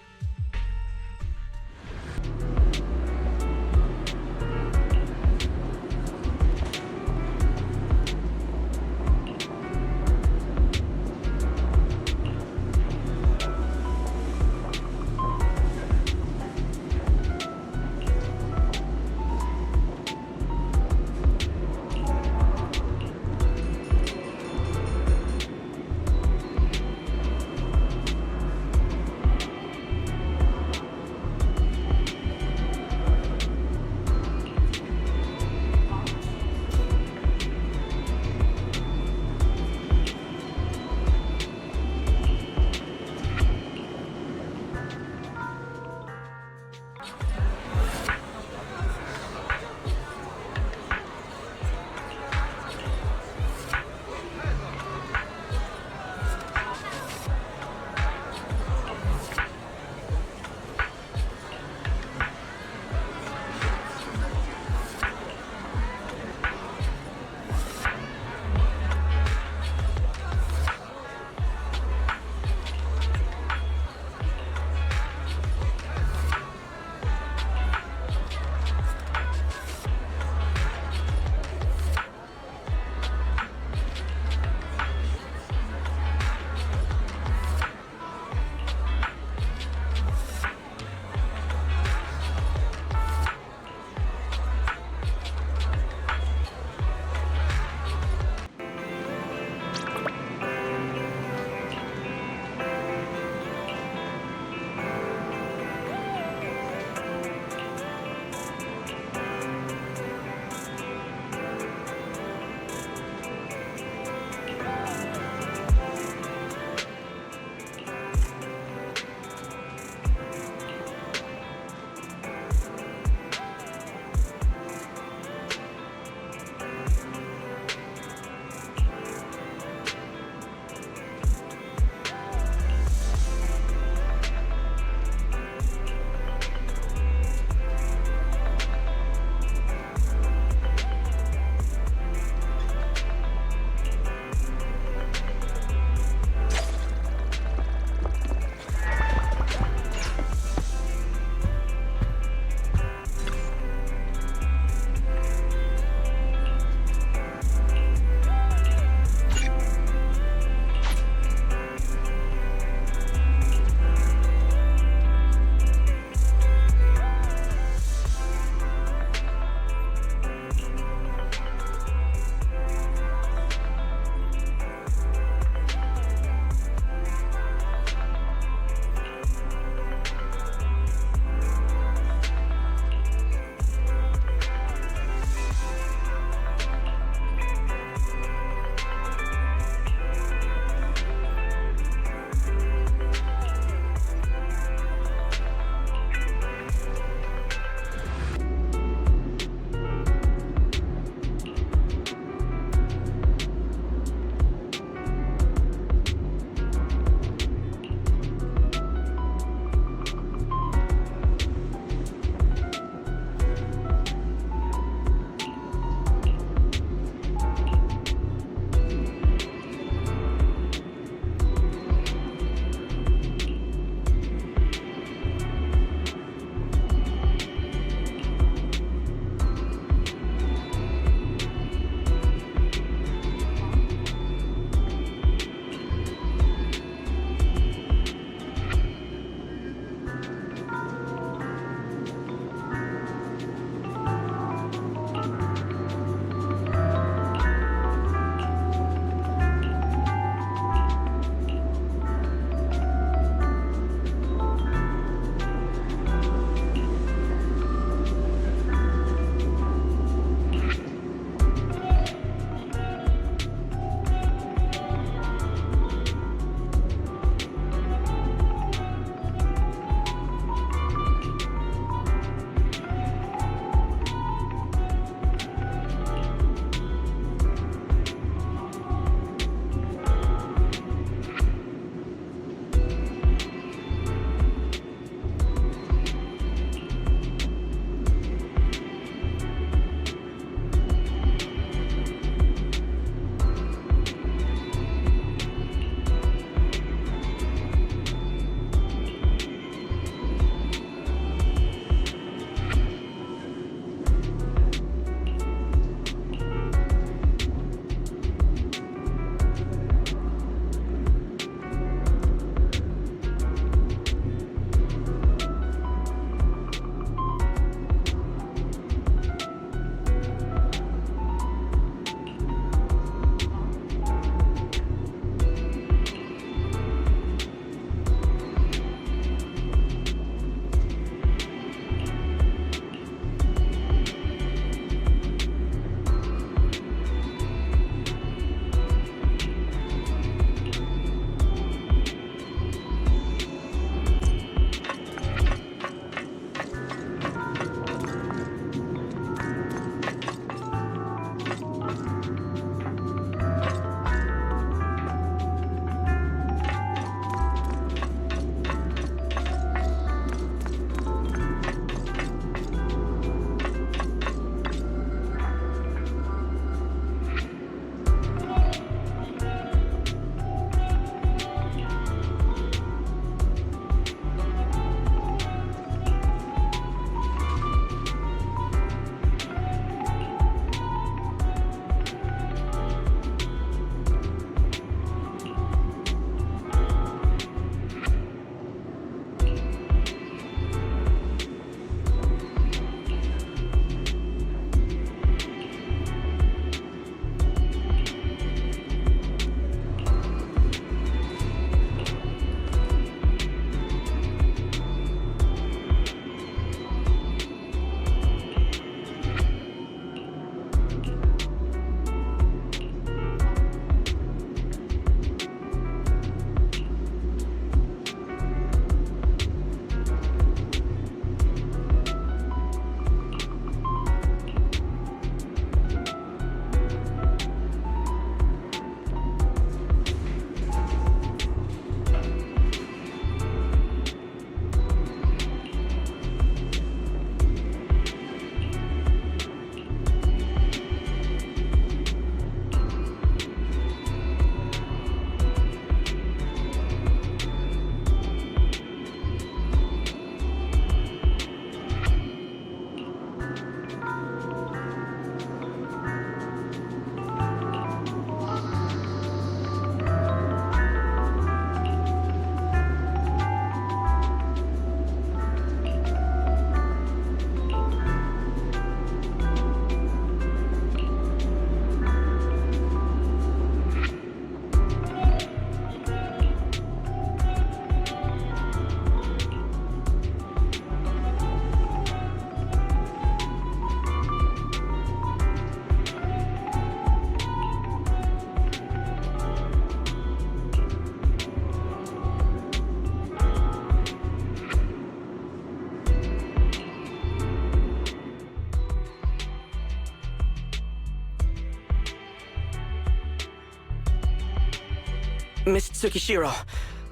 Miss Tsukishiro,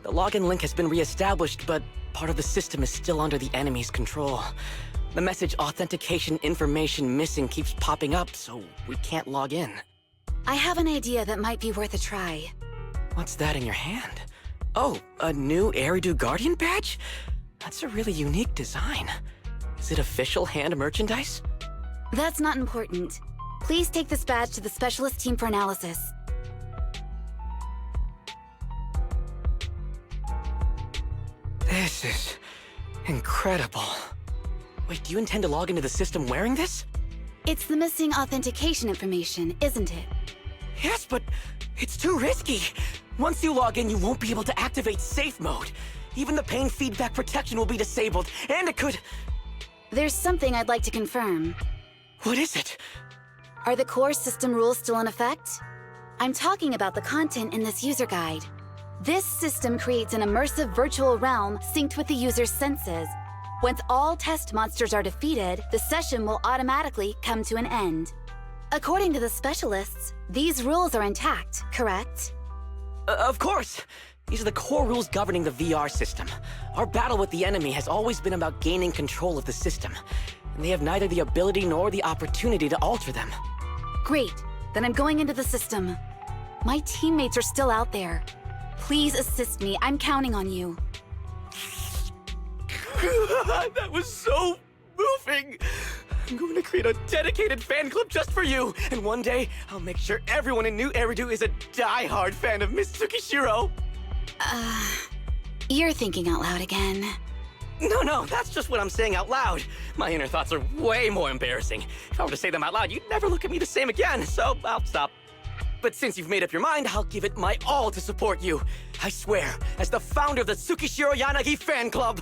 the login link has been re-established, but part of the system is still under the enemy's control. The message authentication information missing keeps popping up, so we can't log in. I have an idea that might be worth a try. What's that in your hand? Oh, a new Eridu Guardian badge? That's a really unique design. Is it official hand merchandise? That's not important. Please take this badge to the specialist team for analysis. This is incredible. Wait, do you intend to log into the system wearing this? It's the missing authentication information, isn't it? Yes, but it's too risky. Once you log in, you won't be able to activate safe mode. Even the pain feedback protection will be disabled, and it could... There's something I'd like to confirm. What is it? Are the core system rules still in effect? I'm talking about the content in this user guide. This system creates an immersive virtual realm synced with the user's senses. Once all test monsters are defeated, the session will automatically come to an end. According to the specialists, these rules are intact, correct? Of course! These are the core rules governing the VR system. Our battle with the enemy has always been about gaining control of the system, and they have neither the ability nor the opportunity to alter them. Great, then I'm going into the system. My teammates are still out there. Please assist me, I'm counting on you. That was so moving! I'm going to create a dedicated fan club just for you, and one day, I'll make sure everyone in New Eridu is a die-hard fan of Miss Tsukishiro. You're thinking out loud again. No, that's just what I'm saying out loud. My inner thoughts are way more embarrassing. If I were to say them out loud, you'd never look at me the same again, so I'll stop. But since you've made up your mind, I'll give it my all to support you. I swear, as the founder of the Tsukishiro Yanagi fan club,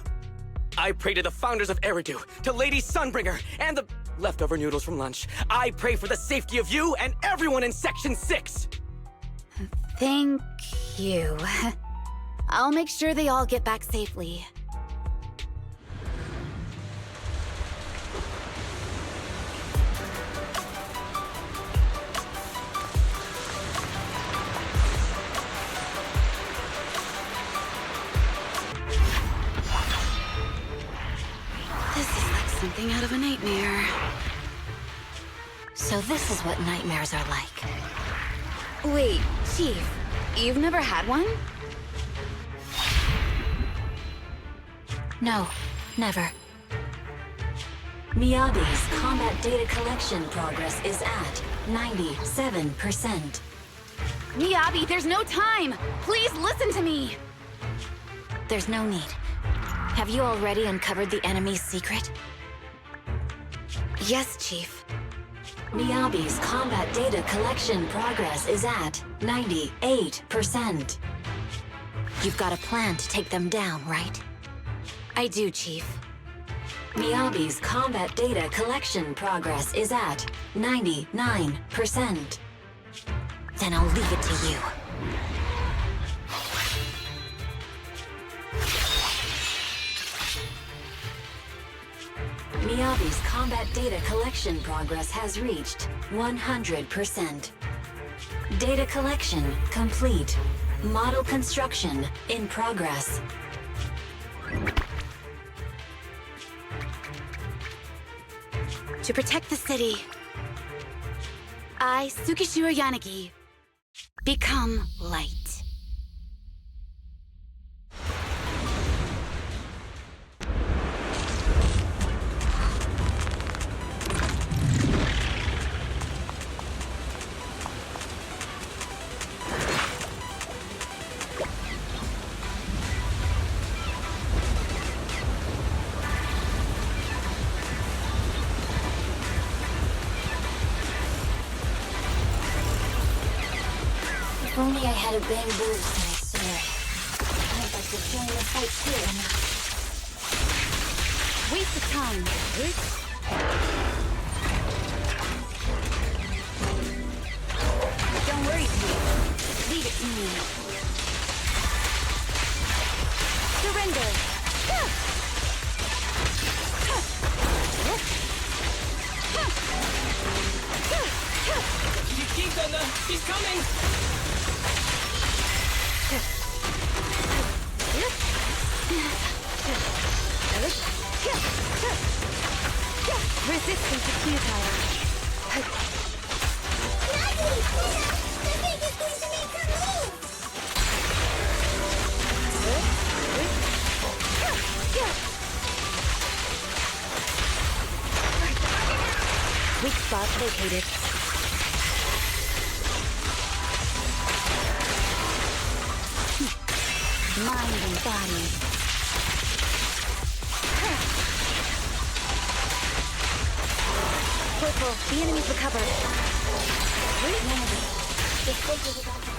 I pray to the founders of Eridu, to Lady Sunbringer, and the leftover noodles from lunch. I pray for the safety of you and everyone in Section 6! Thank you. I'll make sure they all get back safely. This is like something out of a nightmare. So this is what nightmares are like. Wait, Chief, you've never had one? No, never. Miyabi's combat data collection progress is at 97%. Miyabi, there's no time! Please listen to me! There's no need. Have you already uncovered the enemy's secret? Yes, Chief. Miyabi's combat data collection progress is at 98%. You've got a plan to take them down, right? I do, Chief. Miyabi's combat data collection progress is at 99%. Then I'll leave it to you. Miyabi's combat data collection progress has reached 100%. Data collection complete. Model construction in progress. To protect the city, I, Tsukishiro Yanagi, become light. If only I had a bamboo sword. I'd like to join the fight too. Waste of time. Don't worry, Chief. Leave it to me. Surrender. He's coming! resistance is futile. The thing is going to make her move! Weak spot located. Mind and body. Purple, the enemy's recovered. The focus is about to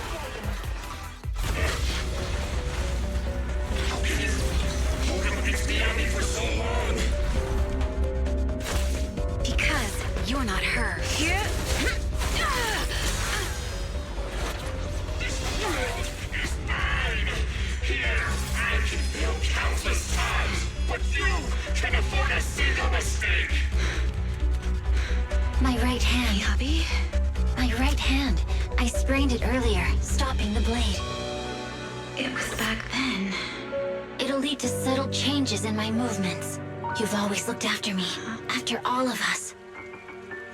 Because you're not her. Here, I can fail countless times, but you can afford a single mistake! My right hand. Miyabi? My right hand. I sprained it earlier, stopping the blade. It was back then. It'll lead to subtle changes in my movements. You've always looked after me, after all of us.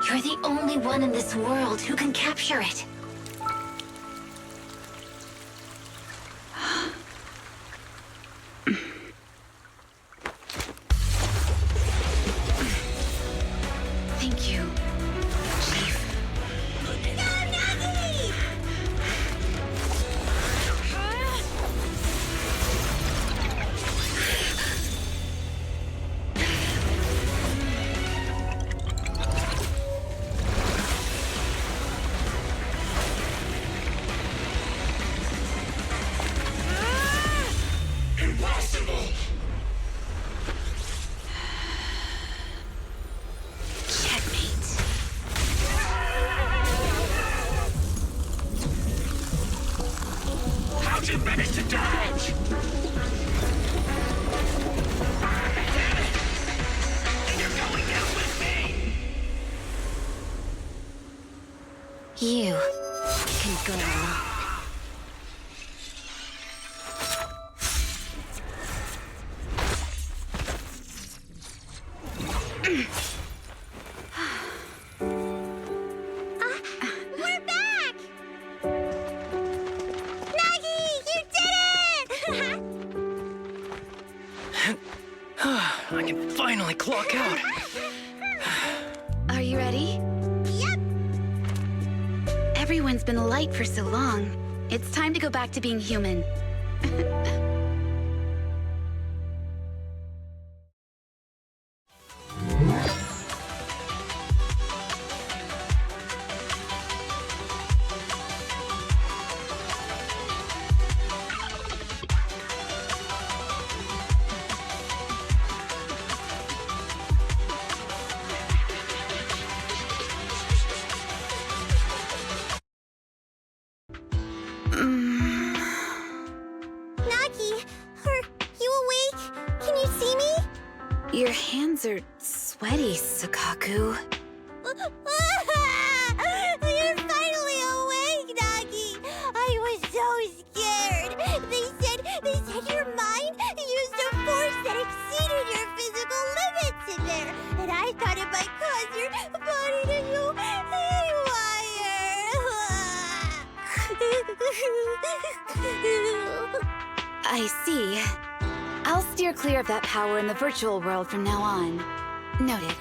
You're the only one in this world who can capture it. Thank you, Chief. Impossible! Checkmate. How'd you manage to dodge? And you're going down with me! You can go alone. We're back! Nagi, you did it! I can finally clock out. Are you ready? Yep. Everyone's been light for so long. It's time to go back to being human. Nagi, are you awake? Can you see me? Your hands are sweaty, Sakaku. You're finally awake, Nagi! I was so scared. They said your mind used a force that exceeded your physical limits in there. And I thought it might cause your body to go haywire. I see. I'll steer clear of that power in the virtual world from now on. Noted.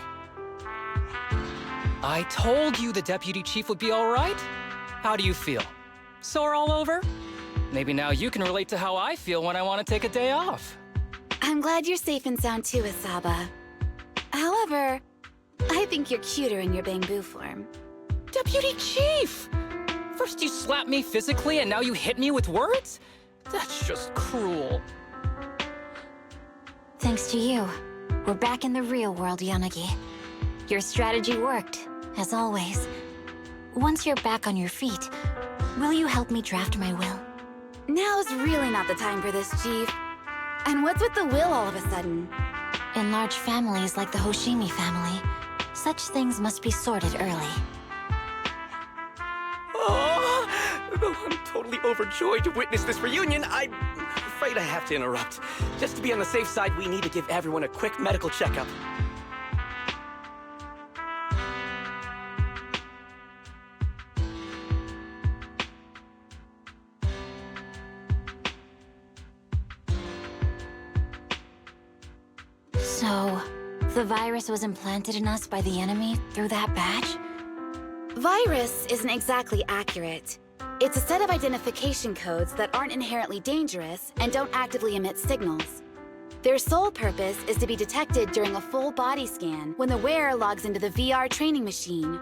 I told you the Deputy Chief would be all right. How do you feel? Sore all over? Maybe now you can relate to how I feel when I want to take a day off. I'm glad you're safe and sound too, Isaba. However, I think you're cuter in your bamboo form. Deputy Chief! First you slap me physically and now you hit me with words? That's just cruel. Thanks to you, we're back in the real world, Yanagi. Your strategy worked, as always. Once you're back on your feet, will you help me draft my will? Now's really not the time for this, Chief. And what's with the will all of a sudden? In large families like the Hoshimi family, such things must be sorted early. Oh, I'm totally overjoyed to witness this reunion. I'm afraid I have to interrupt. Just to be on the safe side, we need to give everyone a quick medical checkup. So, the virus was implanted in us by the enemy through that badge? Virus isn't exactly accurate. It's a set of identification codes that aren't inherently dangerous and don't actively emit signals. Their sole purpose is to be detected during a full body scan when the wearer logs into the VR training machine.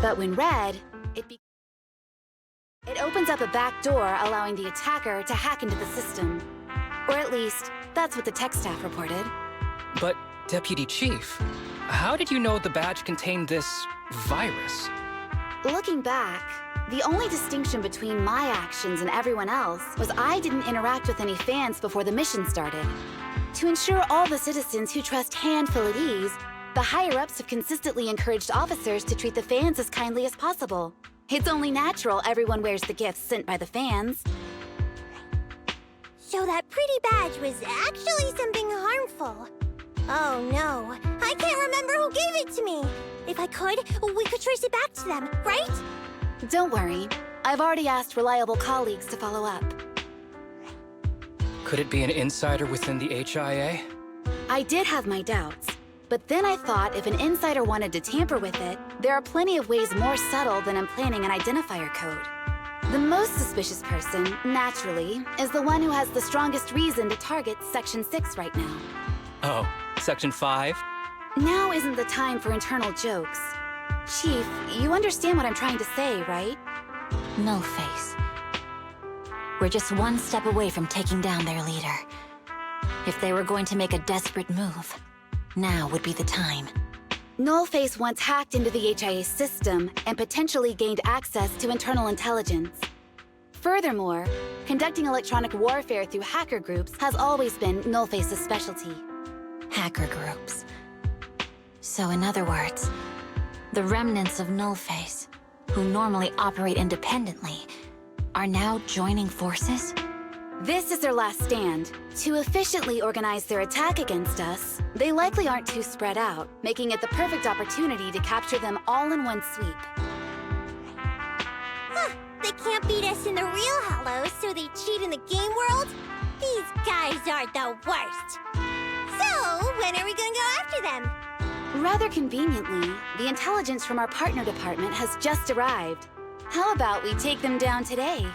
But when read, it opens up a back door allowing the attacker to hack into the system. Or at least, that's what the tech staff reported. But, Deputy Chief, how did you know the badge contained this virus? Looking back, the only distinction between my actions and everyone else was I didn't interact with any fans before the mission started. To ensure all the citizens who trust Han feel at ease, the higher-ups have consistently encouraged officers to treat the fans as kindly as possible. It's only natural everyone wears the gifts sent by the fans. So that pretty badge was actually something harmful. Oh no, I can't remember who gave it to me. If I could, we could trace it back to them, right? Don't worry. I've already asked reliable colleagues to follow up. Could it be an insider within the HIA? I did have my doubts, but then I thought if an insider wanted to tamper with it, there are plenty of ways more subtle than implanting an identifier code. The most suspicious person, naturally, is the one who has the strongest reason to target Section 6 right now. Oh, Section 5? Now isn't the time for internal jokes. Chief, you understand what I'm trying to say, right? Nullface. We're just one step away from taking down their leader. If they were going to make a desperate move, now would be the time. Nullface once hacked into the HIA system and potentially gained access to internal intelligence. Furthermore, conducting electronic warfare through hacker groups has always been Nullface's specialty. Hacker groups. So in other words, the remnants of Nullface, who normally operate independently, are now joining forces? This is their last stand. To efficiently organize their attack against us, they likely aren't too spread out, making it the perfect opportunity to capture them all in one sweep. Huh, they can't beat us in the real Hollows, so they cheat in the game world? These guys are the worst. So, when are we gonna go after them? Rather conveniently, the intelligence from our partner department has just arrived. How about we take them down today?